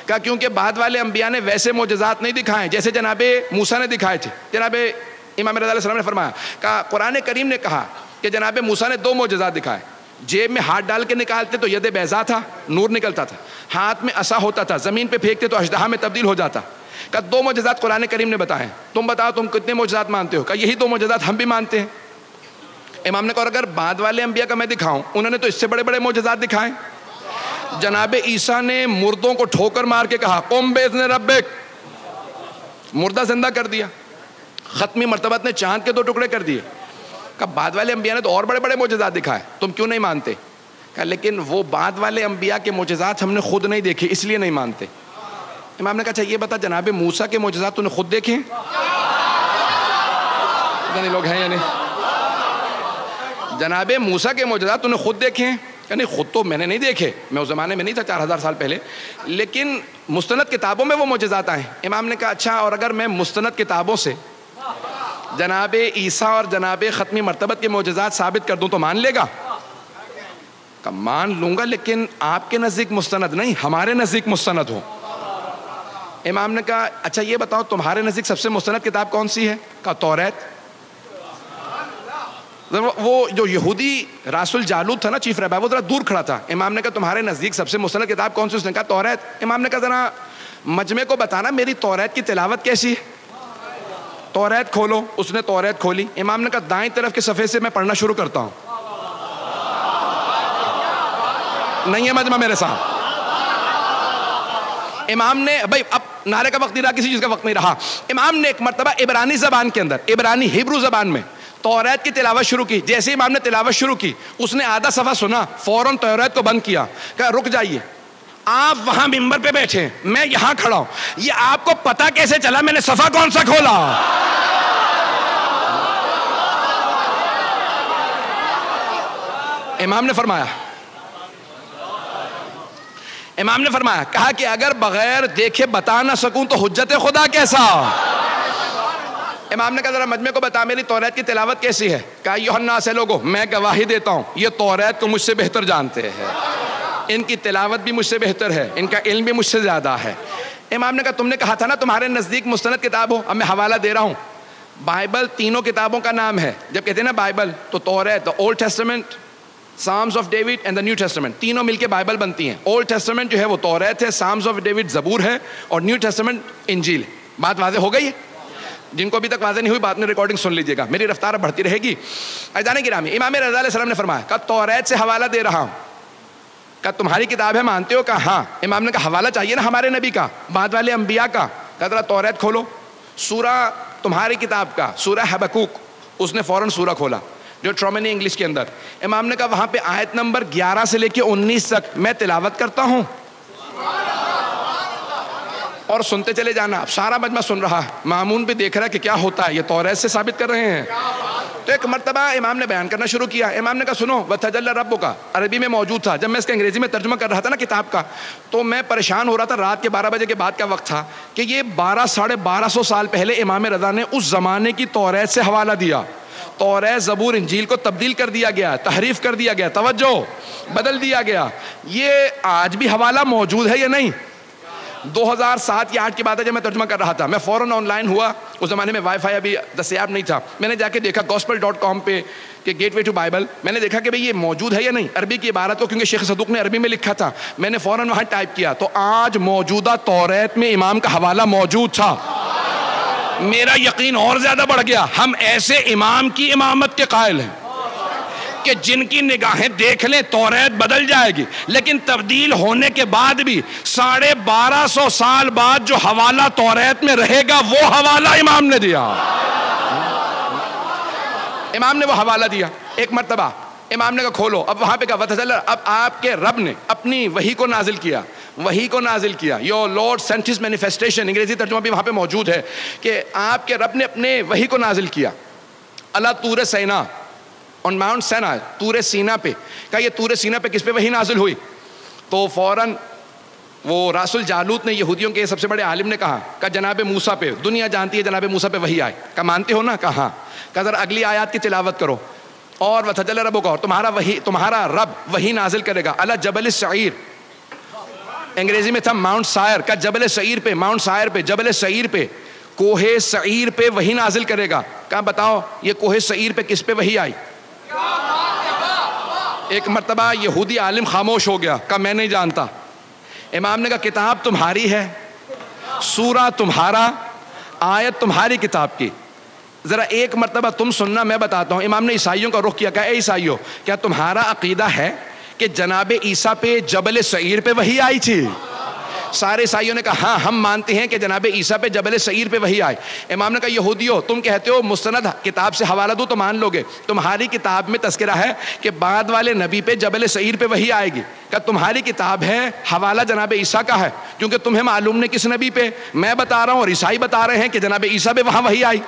کہا کیونکہ بعد والے انبیاء نے ویسے معجزات نہیں دکھائے جیسے جناب موسیٰ نے دکھائے تھے. جناب امام رضا علیہ السلام نے فرمایا، کہا قرآن کریم نے کہا کہ جناب موسیٰ نے 2 معجزات دکھائے. جیب میں ہاتھ ڈال کے نکالتے تو ید بیضا تھا، نور نکلتا تھا. ہاتھ میں عصا ہوتا تھا، زمین پہ پھینکتے تو اژدہا میں تبدیل ہو جاتا. کہا 2 معجزات قرآن کریم نے بتائے، تم بتاؤ تم کتنے معجزات مانتے ہو؟ کہا یہی 2 معجزات ہم بھی مانتے ہیں. امام نے کہا اگر بعد والے انبیاء کا میں دکھاؤں، انہوں نے تو اس سے بڑے بڑے معجزات دکھائے. جناب عیسیٰ نے مردوں کو ٹھوکر مار کے کہا قم بإذن ربک، مردہ زندہ کر دیا. ختمی مرتبت نے چاند کے 2 ٹکڑے کر دیے. کہ بعد والے انبیاء نے تو اور بڑے بڑے معجزات دکھائے، تم کیوں نہیں مانتے؟ کہ لیکن وہ بعد والے انبیاء کے معجزات ہم نے خود نہیں دیکھے اس لیے نہیں مانتے. امام نے کہا اچھا یہ بتا جناب موسیٰ کے معجزات تو نے خود دیکھے؟ پتہ نہیں لوگ ہیں یا نہیں. جناب موسیٰ کے معجزات تو نے خود دیکھے ہیں؟ کہ نہیں خود تو میں نے نہیں دیکھے، میں اس زمانے میں نہیں تھا 4000 سال پہلے، لیکن مستند کتابوں میں وہ معجزات آئے. امام نے کہا اچھا اور اگر میں مستند کتابوں سے جناب عیسیٰ اور جناب ختمی مرتبت کے معجزات ثابت کر دوں تو مان لے گا؟ کہ مان لوں گا لیکن آپ کے نزدیک مستند نہیں، ہمارے نزدیک مستند ہو. امام نے کہا اچھا یہ بتاؤ تمہارے نزدیک سب سے مستند کتاب کون سی ہے؟ کہا توریت. وہ جو یہودی راس الجالوت تھا نا چیف رہبر, وہ ذرا دور کھڑا تھا. امام نے کہا تمہارے نزدیک سب سے مستند کتاب کون سی؟ اس نے کہا توریت. امام نے کہا ذرا مجمع کو بتانا میری توریت کی تلاوت کیسی ہے. توریت کھولو. اس نے توریت کھولی. امام نے کہا دائیں طرف کے صفحے سے میں پڑھنا شروع کرتا ہوں. نہیں ہے مجمع میرے ساتھ. امام نے بھائی اب نعرے کا وقت نہیں رہا, کسی چیز کا وقت نہیں رہا. امام نے ایک مرتبہ عبرانی زبان کے اندر, عبرانی ہیبرو زبان میں توریت کی تلاوت شروع کی. جیسے امام نے تلاوت شروع کی, اس نے آدھا صفحہ سنا, فوراً توریت کو بند کیا. کہا رک جائیے, آپ وہاں ممبر پہ بیٹھے, میں یہاں کھڑا ہوں, یہ آپ کو پتا کیسے چلا میں نے صفحہ کون سا کھولا؟ امام نے فرمایا کہا کہ اگر بغیر دیکھے بتا نہ سکوں تو حجت خدا کیسا؟ امام نے کہا ذرا مجمع کو بتا میری توریت کی تلاوت کیسی ہے؟ کہا ایھا الناس ہے لوگوں, میں گواہی دیتا ہوں یہ توریت کو مجھ سے بہتر جانتے ہیں, ان کی تلاوت بھی مجھ سے بہتر ہے, ان کا علم بھی مجھ سے زیادہ ہے. امام نے کہا تم نے کہا تھا نا تمہارے نزدیک مستند کتاب ہو, اب میں حوالہ دے رہا ہوں. بائبل تینوں کتابوں کا نام ہے. جب کہتے ہیں نا بائبل تو توریت, Old Testament, Psalms of David and the New Testament, تینوں مل کے بائبل بنتی ہیں. اولڈ ٹیسٹمنٹ جو ہے وہ توریت ہے, سامز آف ڈیوڈ زبور ہے, اور نیو ٹیسٹمنٹ انجیل. بات واضح ہو گئی ہے؟ جن کو ابھی تک واضح نہیں ہوئی بعد میں ریکارڈنگ سن لیجیے گا, میری رفتار بڑھتی رہے گی. عزیزان گرامی, امام رضا علیہ السلام نے فرمایا کہ توریت سے حوالہ دے رہا ہوں. کہ تمہاری کتاب ہے مانتے ہو؟ کہا ہاں. امام نے کہا حوالہ چاہیے نا ہمارے نبی کا, بعد والے انبیاء کا. کہا ذرا توریت کھولو. سورہ تمہاری کتاب کا سورہ حبقوق, اس نے فوراً سورہ کھولا جو ٹرومنی انگلش کے اندر. امام نے کہا وہاں پہ آیت نمبر 11 سے لے کے 19 تک میں تلاوت کرتا ہوں, اور سنتے چلے جانا. اب سارا مجمع سن رہا ہے, مامون بھی دیکھ رہا ہے کہ کیا ہوتا ہے, یہ توریت سے ثابت کر رہے ہیں. تو ایک مرتبہ امام نے بیان کرنا شروع کیا. امام نے کہا سنو, وَتَجَلَّى رَبُّكَ عربی میں موجود تھا. جب میں اس کا انگریزی میں ترجمہ کر رہا تھا نا کتاب کا, تو میں پریشان ہو رہا تھا. رات کے 12 بجے کے بعد کا وقت تھا کہ یہ 1200 سال پہلے امام رضا نے اس زمانے کی توریت سے حوالہ دیا. توریت زبور انجیل کو تبدیل کر دیا گیا, تحریف کر دیا گیا, توجہ بدل دیا گیا. یہ آج بھی حوالہ موجود ہے یا نہیں؟ 2007 یا 8 کی بات ہے جب میں ترجمہ کر رہا تھا. میں فوراً آن لائن ہوا. اس زمانے میں وائی فائی ابھی دستیاب نہیں تھا. میں نے جا کے دیکھا gospel.com پہ کہ گیٹ وے ٹو بائبل. میں نے دیکھا کہ بھئی یہ موجود ہے یا نہیں, عربی کی عبارت کو, کیونکہ شیخ صدوق نے عربی میں لکھا تھا. میں نے فوراً وہاں ٹائپ کیا تو آج موجودہ توریت میں امام کا حوالہ موجود تھا. میرا یقین اور زیادہ بڑھ گیا. ہم ایسے امام کی امامت کے قائل ہیں کہ جن کی نگاہیں دیکھ لیں توریت بدل جائے گی, لیکن تبدیل ہونے کے بعد بھی 1250 سال بعد جو حوالہ توریت میں رہے گا وہ حوالہ امام نے دیا. امام نے وہ حوالہ دیا. ایک مرتبہ امام نے کہا کھولو. اب وہاں پہ کہا وَتَجَلَّى, اب آپ کے رب نے اپنی وحی کو نازل کیا. وحی کو نازل کیا, your lord sent his manifestation, انگریزی ترجمہ بھی وہاں پہ موجود ہے کہ آپ کے رب نے اپنے وحی کو نازل کیا. اللہ طور سینا, on Mount Sinai, طور سینا پہ. کہا یہ طور سینا پہ کس پہ وحی نازل ہوئی؟ تو فوراً وہ راس الجالوت نے, یہودیوں کے سب سے بڑے عالم نے کہا جناب موسیٰ پہ, دنیا جانتی ہے جناب موسیٰ پہ وحی آئے. کہا مانتے ہو نا؟ کہا ہاں. کہا ذرا اگلی آیات کی تلاوت کرو. اور وَتَجَلَّى رَبُّكَ, اور تمہارا رب وحی نازل کرے گا علی جبل السعیر, انگریزی میں تھا ماؤنٹ سائر. کا جبل سعیر پہ, ماؤنٹ سائر پہ, جبل سعیر پہ, کوہ سعیر پہ وحی نازل کرے گا. کہا بتاؤ یہ کوہ سعیر پہ کس پہ وحی آئی؟ ایک مرتبہ یہودی عالم خاموش ہو گیا. کہا میں نہیں جانتا. امام نے کہا کتاب تمہاری ہے, سورہ تمہارا, آیت تمہاری کتاب کی, ذرا ایک مرتبہ تم سننا, میں بتاتا ہوں. امام نے عیسائیوں کا رخ کیا. کہا اے عیسائیوں, کیا تمہارا عقیدہ ہے کہ جناب عیسیٰ پہ جبل سعیر پہ وحی آئی تھی؟ سارے عیسائیوں نے کہا ہاں ہم مانتے ہیں کہ جناب عیسیٰ پہ جبل سعیر پہ وحی آئے. امام نے کہا یہودیو, تم کہتے ہو مستند کتاب سے حوالہ دو تو مان لو گے, تمہاری کتاب میں تذکرہ ہے کہ بعد والے نبی پہ جبل سعیر پہ وحی آئے گی. کہ تمہاری کتاب ہے, حوالہ جناب عیسیٰ کا ہے, کیونکہ تمہیں معلوم نہیں کس نبی پہ. میں بتا رہا ہوں اور عیسائی بتا رہے ہیں کہ جناب عیسیٰ پہ وہاں وحی آئی.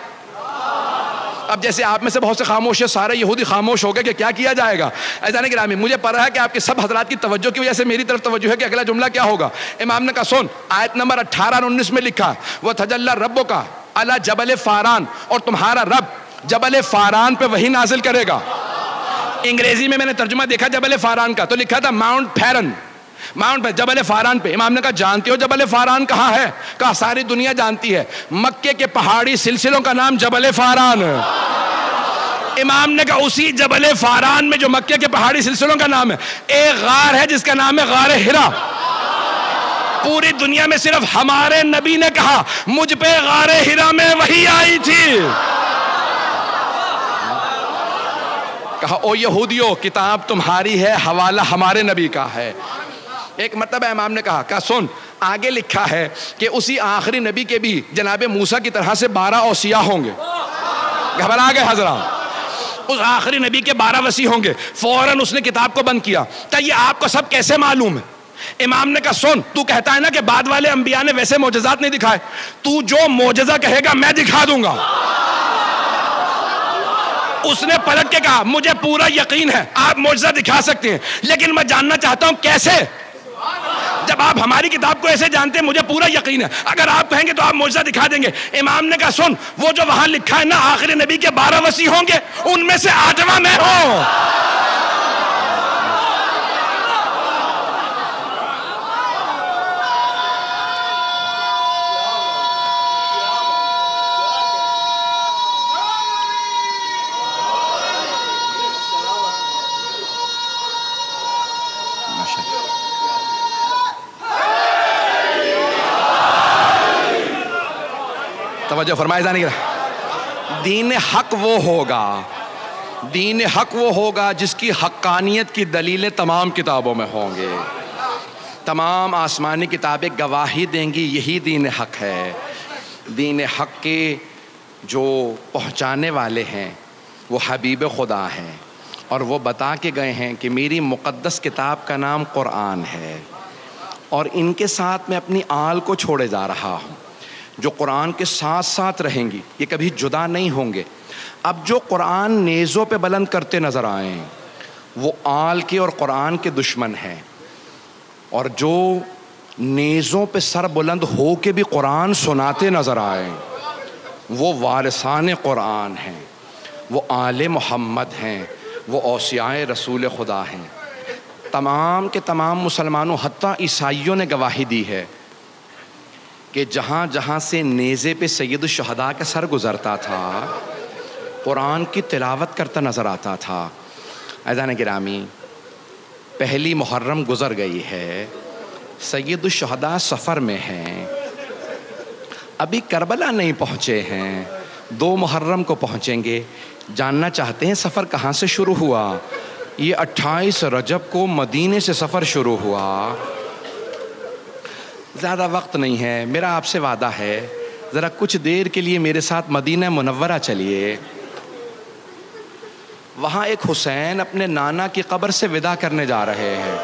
اب جیسے آپ میں سے بہت سے خاموش ہیں, سارے یہودی خاموش ہو گئے کہ کیا کیا جائے گا. عزیزان گرامی, مجھے پتا ہے کہ آپ کے سب حضرات کی توجہ کی وجہ سے میری طرف توجہ ہے کہ اگلا جملہ کیا ہوگا. امام نے کہا سن, آیت نمبر 18 اور 19 میں لکھا وَتَجَلَّى رَبُّكَ عَلَى جبل فاران, اور تمہارا رب جبل فاران پہ وحی نازل کرے گا. انگریزی میں نے ترجمہ دیکھا جبل فاران کا, تو لکھا تھا ماؤنٹ پھیرن. ماؤنٹ پہ جبل فاران پہ. امام نے کہا جانتے ہو جبل فاران کہاں ہے؟ کہا ساری دنیا جانتی ہے, مکے کے پہاڑی سلسلوں کا نام جبل فاران. امام نے کہا اسی جبل فاران میں جو مکے کے پہاڑی سلسلوں کا نام ہے, ایک غار ہے جس کا نام ہے غار حرا. پوری دنیا میں صرف ہمارے نبی نے کہا مجھ پہ غار حرا میں وحی آئی تھی. کہا او یہودیو, کتاب تمہاری ہے, حوالہ ہمارے نبی کا ہے. ایک مرتبہ امام نے کہا سن, آگے لکھا ہے کہ اسی آخری نبی کے بھی جناب موسیٰ کی طرح سے 12 اوصیاء ہوں گے. گھبرا گئے حضرات؟ اس آخری نبی کے 12 وصی ہوں گے. فوراً اس نے کتاب کو بند کیا. کہ یہ آپ کو سب کیسے معلوم ہے؟ امام نے کہا سن, تو کہتا ہے نا کہ بعد والے انبیاء نے ویسے معجزات نہیں دکھائے, تو جو معجزہ کہے گا میں دکھا دوں گا. اس نے پلٹ کے کہا مجھے پورا یقین ہے آپ معجزہ دکھا سکتے ہیں, لیکن میں جاننا چاہتا ہوں کیسے. جب آپ ہماری کتاب کو ایسے جانتے ہیں, مجھے پورا یقین ہے اگر آپ کہیں گے تو آپ معجزہ دکھا دیں گے. امام نے کہا سن, وہ جو وہاں لکھا ہے نا آخری نبی کے 12 وصی ہوں گے, ان میں سے 8واں میں ہوں. توجہ فرمائے جانے گا. دین حق وہ ہوگا, دین حق وہ ہوگا جس کی حقانیت کی دلیلیں تمام کتابوں میں ہوں گے. تمام آسمانی کتابیں گواہی دیں گی یہی دین حق ہے. دین حق کے جو پہنچانے والے ہیں وہ حبیب خدا ہیں, اور وہ بتا کے گئے ہیں کہ میری مقدس کتاب کا نام قرآن ہے, اور ان کے ساتھ میں اپنی آل کو چھوڑے جا رہا ہوں جو قرآن کے ساتھ ساتھ رہیں گی, یہ کبھی جدا نہیں ہوں گے. اب جو قرآن نیزوں پہ بلند کرتے نظر آئیں وہ آل کے اور قرآن کے دشمن ہیں, اور جو نیزوں پہ سر بلند ہو کے بھی قرآن سناتے نظر آئیں وہ وارثان قرآن ہیں, وہ آل محمد ہیں, وہ اوصیاء رسول خدا ہیں. تمام کے تمام مسلمانوں حتیٰ عیسائیوں نے گواہی دی ہے کہ جہاں جہاں سے نیزے پہ سید الشہداء کا سر گزرتا تھا قرآن کی تلاوت کرتا نظر آتا تھا. عزیزان گرامی, پہلی محرم گزر گئی ہے, سید الشہداء سفر میں ہیں, ابھی کربلا نہیں پہنچے ہیں, 2 محرم کو پہنچیں گے. جاننا چاہتے ہیں سفر کہاں سے شروع ہوا؟ یہ 28 رجب کو مدینے سے سفر شروع ہوا. زیادہ وقت نہیں ہے, میرا آپ سے وعدہ ہے ذرا کچھ دیر کے لیے میرے ساتھ مدینہ منورہ چلیے. وہاں ایک حسین اپنے نانا کی قبر سے وداع کرنے جا رہے ہیں.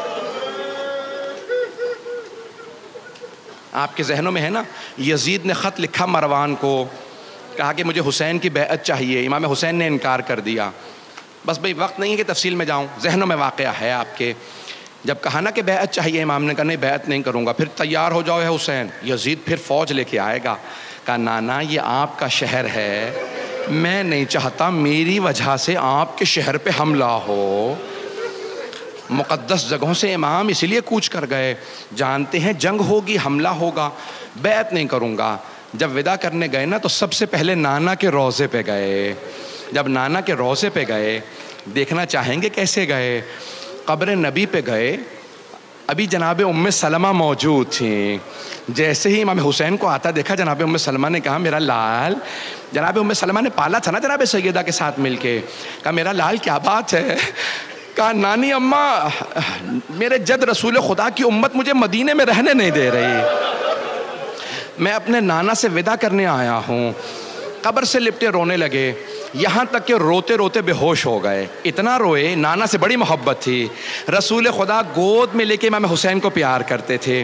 آپ کے ذہنوں میں ہے نا, یزید نے خط لکھا مروان کو, کہا کہ مجھے حسین کی بیعت چاہیے. امام حسین نے انکار کر دیا. بس بھئی وقت نہیں ہے کہ تفصیل میں جاؤں, ذہنوں میں واقعہ ہے آپ کے. جب کہا نا کہ بیعت چاہیے, امام نے کہا نہیں بیعت نہیں کروں گا. پھر تیار ہو جاؤ ہے حسین, یزید پھر فوج لے کے آئے گا. کہا نانا یہ آپ کا شہر ہے, میں نہیں چاہتا میری وجہ سے آپ کے شہر پہ حملہ ہو. مقدس جگہوں سے امام اس لیے کوچ کر گئے, جانتے ہیں جنگ ہوگی, حملہ ہوگا, بیعت نہیں کروں گا. جب وداع کرنے گئے نا تو سب سے پہلے نانا کے روضے پہ گئے. جب نانا کے روضے پہ گئے, دیکھنا چاہیں گے کیسے گئے؟ قبر نبی پہ گئے, ابھی جناب ام سلمہ موجود تھیں. جیسے ہی امام حسین کو آتا دیکھا, جناب ام سلمہ نے کہا میرا لال. جناب ام سلمہ نے پالا تھا نا جناب سیدہ کے ساتھ مل کے. کہا میرا لال کیا بات ہے؟ کہا نانی اماں, میرے جد رسول خدا کی امت مجھے مدینے میں رہنے نہیں دے رہی, میں اپنے نانا سے وداع کرنے آیا ہوں. قبر سے لپٹے رونے لگے, یہاں تک کہ روتے روتے بے ہوش ہو گئے. اتنا روئے, نانا سے بڑی محبت تھی. رسول خدا گود میں لے کے امام حسین کو پیار کرتے تھے,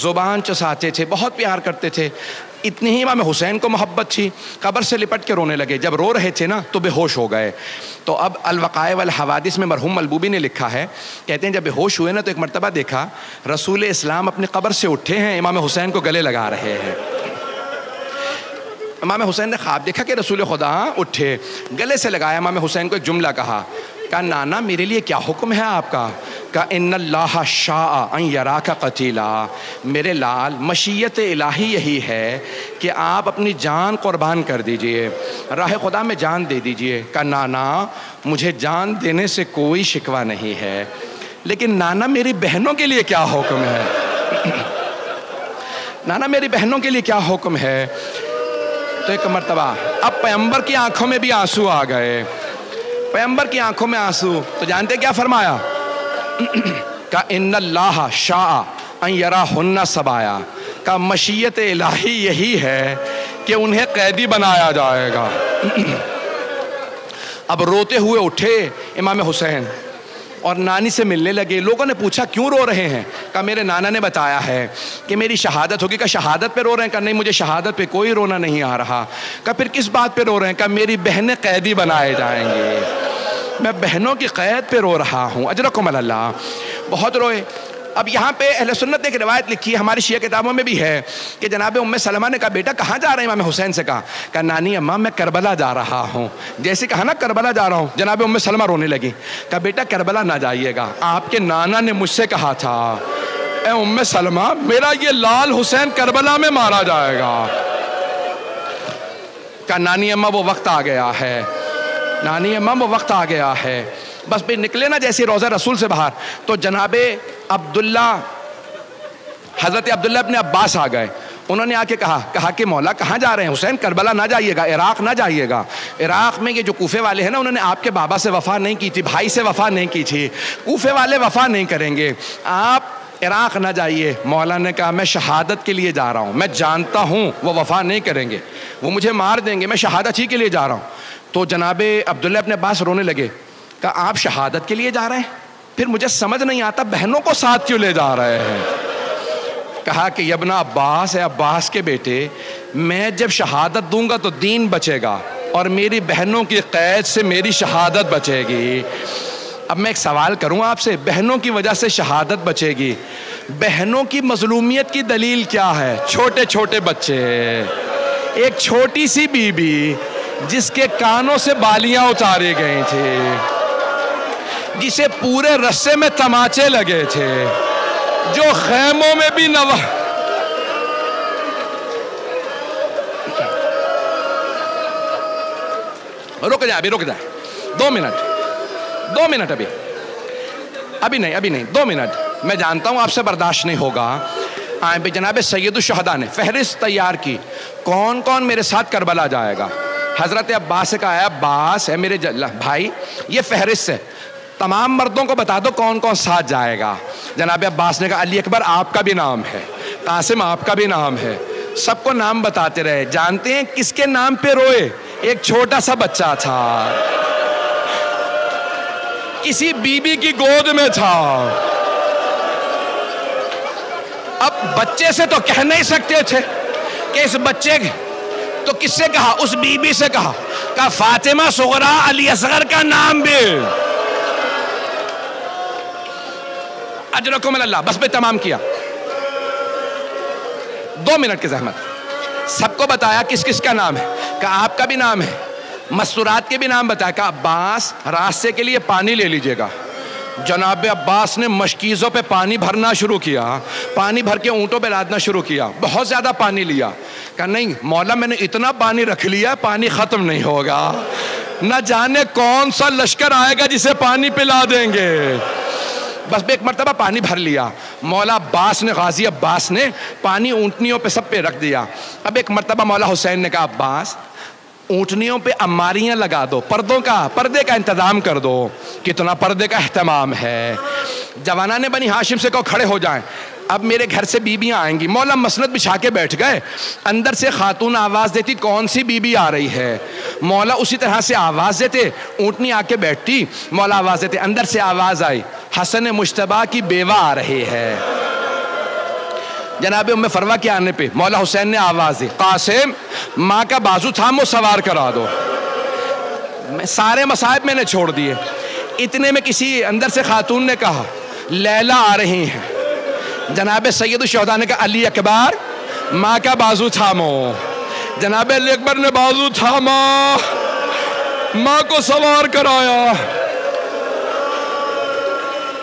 زبان چساتے تھے, بہت پیار کرتے تھے. اتنی ہی امام حسین کو محبت تھی. قبر سے لپٹ کے رونے لگے. جب رو رہے تھے نا تو بے ہوش ہو گئے. تو اب الوقائع والحوادث میں مرحوم ملبوبی نے لکھا ہے, کہتے ہیں جب بے ہوش ہوئے نا تو ایک مرتبہ دیکھا رسول اسلام اپنی قبر سے اٹھے ہیں, امام حسین کو گلے لگا رہے ہیں. امام حسین نے خواب دیکھا کہ رسول خدا اٹھے, گلے سے لگایا. امام حسین کو ایک جملہ کہا, کہا نانا میرے لیے کیا حکم ہے آپ کا؟ کہا ان اللہ شاء ان یراک قتیلا، میرے لال مشیت الہی یہی ہے کہ آپ اپنی جان قربان کر دیجئے، راہ خدا میں جان دے دیجئے۔ کہا نانا مجھے جان دینے سے کوئی شکوہ نہیں ہے، لیکن نانا میری بہنوں کے لیے کیا حکم ہے؟ نانا میری بہنوں کے لیے کیا حکم ہے؟ تو ایک مرتبہ اب پیغمبر کی آنکھوں میں بھی آنسو آ گئے، پیغمبر کی آنکھوں میں آنسو، تو جانتے کیا فرمایا؟ کہ ان اللہ شاء ان یراہن سبایا، کہ مشیت الہی یہی ہے کہ انہیں قیدی بنایا جائے گا۔ اب روتے ہوئے اٹھے امام حسین اور نانی سے ملنے لگے۔ لوگوں نے پوچھا کیوں رو رہے ہیں؟ کہا میرے نانا نے بتایا ہے کہ میری شہادت ہوگی۔ کہا شہادت پہ رو رہے ہیں؟ کہا نہیں مجھے شہادت پہ کوئی رونا نہیں آ رہا۔ کہا پھر کس بات پہ رو رہے ہیں؟ کہا میری بہنیں قیدی بنائے جائیں گے، میں بہنوں کی قید پہ رو رہا ہوں۔ اجرکم اللہ۔ بہت روئے۔ اب یہاں پہ اہل سنت نے ایک روایت لکھی ہے، ہماری شیعہ کتابوں میں بھی ہے، کہ جناب ام سلمہ نے کہا بیٹا کہاں جا رہے ہیں؟ امام حسین سے کہا نانی اماں میں کربلا جا رہا ہوں۔ جیسے کہا نا کربلا جا رہا ہوں، جناب ام سلمہ رونے لگی۔ کہا بیٹا کربلا نہ جائیے گا، آپ کے نانا نے مجھ سے کہا تھا اے ام سلمہ میرا یہ لال حسین کربلا میں مارا جائے گا۔ کہا نانی اماں وہ وقت آ گیا ہے، نانی اماں وہ وقت آ گیا ہے۔ بس بھی نکلے نا جیسے روضہ رسول سے باہر، تو جناب عبداللہ حضرت عبداللہ ابن عباس آ گئے۔ انہوں نے آ کے کہا کہ مولا کہاں جا رہے ہیں؟ حسین کربلا نہ جائیے گا، عراق نہ جائیے گا۔ عراق میں یہ جو کوفے والے ہیں نا، انہوں نے آپ کے بابا سے وفا نہیں کی تھی، بھائی سے وفا نہیں کی تھی، کوفے والے وفا نہیں کریں گے، آپ عراق نہ جائیے۔ مولا نے کہا میں شہادت کے لیے جا رہا ہوں، میں جانتا ہوں وہ وفا نہیں کریں گے، وہ مجھے مار دیں گے، میں شہادت ہی کے لیے جا رہا ہوں۔ تو جناب عبداللہ ابن عباس رونے لگے۔ کہا آپ شہادت کے لیے جا رہے ہیں؟ پھر مجھے سمجھ نہیں آتا بہنوں کو ساتھ کیوں لے جا رہے ہیں؟ کہا کہ ابن عباس ہے، عباس کے بیٹے، میں جب شہادت دوں گا تو دین بچے گا اور میری بہنوں کی قید سے میری شہادت بچے گی۔ اب میں ایک سوال کروں آپ سے، بہنوں کی وجہ سے شہادت بچے گی، بہنوں کی مظلومیت کی دلیل کیا ہے؟ چھوٹے چھوٹے بچے، ایک چھوٹی سی بی بی جس کے کانوں سے بالیاں اتاری گئی تھی، جسے پورے رسے میں تماچے لگے تھے، جو خیموں میں بھی رک جائے 2 منٹ ابھی نہیں 2 منٹ، میں جانتا ہوں آپ سے برداشت نہیں ہوگا۔ جناب سید الشہداء نے فہرست تیار کی، کون کون میرے ساتھ کربلا جائے گا؟ حضرت عباس سے کہا عباس ہے میرے بھائی، یہ فہرست ہے، تمام مردوں کو بتا دو کون کون ساتھ جائے گا۔ جناب عباس نے کہا علی اکبر آپ کا بھی نام ہے، قاسم آپ کا بھی نام ہے، سب کو نام بتاتے رہے۔ جانتے ہیں کس کے نام پہ روئے؟ ایک چھوٹا سا بچہ تھا، کسی بی بی کی گود میں تھا۔ اب بچے سے تو کہہ نہیں سکتے تھے کہ اس بچے تو کس سے کہا؟ اس بی بی سے کہا فاطمہ صغرا علی اصغر کا نام بھی۔ اجرکم اللہ۔ بس میں تمام کیا، 2 منٹ کی زحمت۔ سب کو بتایا کس کس کا نام ہے، کہا آپ کا بھی نام ہے، مستورات کے بھی نام بتایا، کہا عباس راستے کے لیے پانی لے لیجئے گا۔ جناب عباس نے مشکیزوں پہ پانی بھرنا شروع کیا، پانی بھر کے اونٹوں پہ لادنا شروع کیا، بہت زیادہ پانی لیا۔ کہا نہیں مولا میں نے اتنا پانی رکھ لیا پانی ختم نہیں ہوگا، نہ جانے کون سا لشکر آئے گا جسے پانی پلا دیں گے۔ بس ایک مرتبہ پانی بھر لیا، مولا عباس نے، غازی عباس نے پانی اونٹنیوں پہ سب پہ رکھ دیا۔ اب ایک مرتبہ مولا حسین نے کہا عباس اونٹنیوں پہ اماریاں لگا دو، پردے کا انتظام کر دو۔ کتنا پردے کا اہتمام ہے۔ جوانان بنی ہاشم سے کہو کھڑے ہو جائیں، اب میرے گھر سے بیویاں آئیں گی۔ مولا مسند بچھا کے بیٹھ گئے، اندر سے خاتون آواز دیتی کون سی بیوی آ رہی ہے، مولا اسی طرح سے آواز دیتے، اونٹنی آ کے بیٹھتی، مولا آواز دیتے، اندر سے آواز آئی حسن مجتبیٰ کی بیوہ آ رہی ہے۔ جناب ام فروہ کے آنے پہ مولا حسین نے آواز دی قاسم ماں کا بازو تھامو سوار کرا دو۔ سارے مصائب میں نے چھوڑ دیے، اتنے میں کسی اندر سے خاتون نے کہا لیلا آ رہی ہیں۔ جناب سید الشہداء نے کہا علی اکبر ماں کا بازو تھامو۔ جناب علی اکبر نے بازو تھاما، ماں کو سوار کرایا۔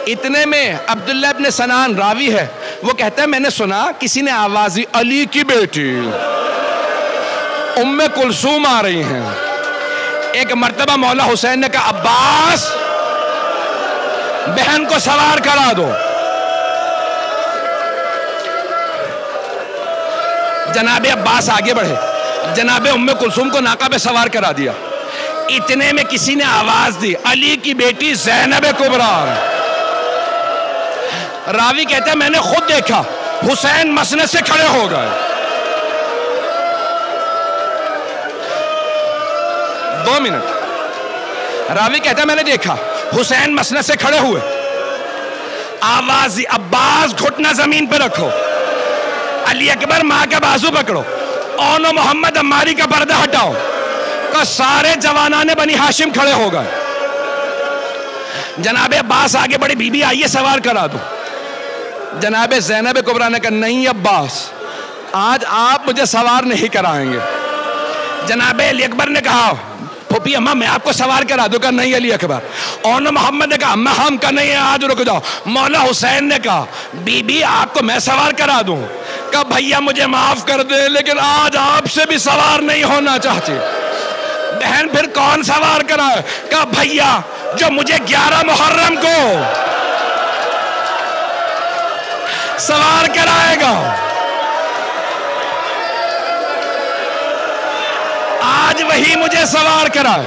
اتنے میں عبداللہ ابن سنان راوی ہے، وہ کہتا ہے میں نے سنا کسی نے آواز دی علی کی بیٹی ام کلثوم آ رہی ہیں۔ ایک مرتبہ مولا حسین نے کہا عباس بہن کو سوار کرا دو۔ جناب عباس آگے بڑھے، جناب ام کلثوم کو ناقہ پہ سوار کرا دیا۔ اتنے میں کسی نے آواز دی علی کی بیٹی زینب کبریٰ۔ راوی کہتا ہے میں نے خود دیکھا حسین مسند سے کھڑے ہو گئے۔ 2 منٹ۔ راوی کہتا ہے میں نے دیکھا حسین مسند سے کھڑے ہوئے، آواز دی عباس گھٹنا زمین پہ رکھو، علی اکبر ماں کا بازو پکڑو، اون و محمد عماری کا پردہ ہٹاؤ، کہ سارے جوانان بنی ہاشم کھڑے ہو گئے۔ جناب عباس آگے بڑے، بی بی آئیے سوار کرا دو۔ جناب زینب کبریٰ نے کہا نہیں عباس، آج آپ مجھے سوار نہیں کرائیں گے۔ جناب علی اکبر نے کہا پھوپھی اماں میں آپ کو سوار کرا دوں، کہا نہیں علی اکبر۔ اون محمد نے کہا اماں ہم کا نہیں، آج رک جاؤ۔ مولا حسین نے کہا بی بی آپ کو میں سوار کرا دوں، کہا بھیا مجھے معاف کر دے لیکن آج آپ سے بھی سوار نہیں ہونا چاہتی۔ بہن پھر کون سوار کرائے؟ کہا بھیا جو مجھے 11 محرم کو سوار کرائے گا۔ آج وہی مجھے سوار کرائے۔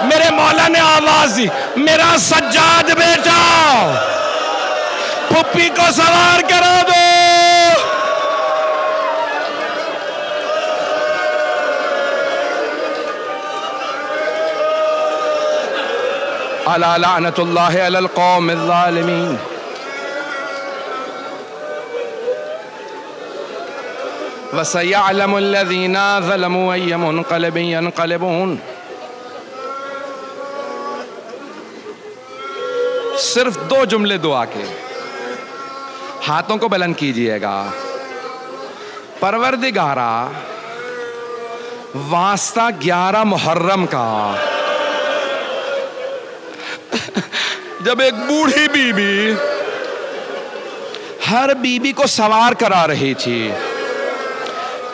میرے مولا نے آواز دی میرا سجاد بیٹا پھپھی کو سوار کرا دو۔ الا لعنت اللہ علی القوم الظالمین۔ وَسَيَعْلَمُ الَّذِينَ ظَلَمُوا أَيَّ مُنْقَلِبٍ يَنْقَلِبُونَ۔ صرف 2 جملے دعا کے، ہاتھوں کو بلند کیجئے گا۔ پروردگارا واسطہ 11 محرم کا، جب ایک بوڑھی بی بی ہر بی بی کو سوار کرا رہی تھی،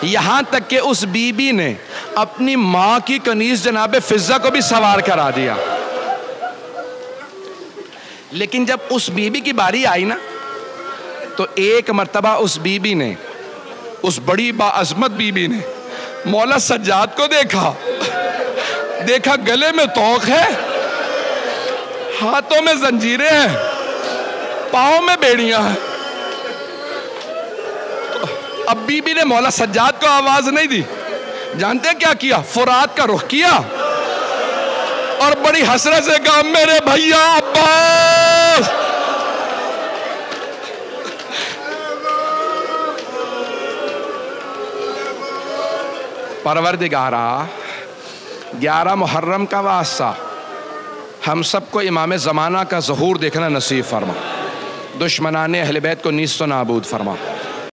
یہاں تک کہ اس بی بی نے اپنی ماں کی کنیز جناب فضہ کو بھی سوار کرا دیا، لیکن جب اس بی بی کی باری آئی نا تو ایک مرتبہ اس بی بی نے، اس بڑی باعظمت بی بی نے مولا سجاد کو دیکھا گلے میں طوق ہے، ہاتھوں میں زنجیریں ہیں، پاؤں میں بیڑیاں ہیں۔ اب بی بی نے مولا سجاد کو آواز نہیں دی، جانتے ہیں کیا کیا؟ فرات کا رخ کیا اور بڑی حسرت سے کہا میرے بھیا عباس۔ پروردگارا 11 محرم کا واسطہ ہم سب کو امام زمانہ کا ظہور دیکھنا نصیب فرما، دشمنان اہل بیت کو نیست و نابود فرما۔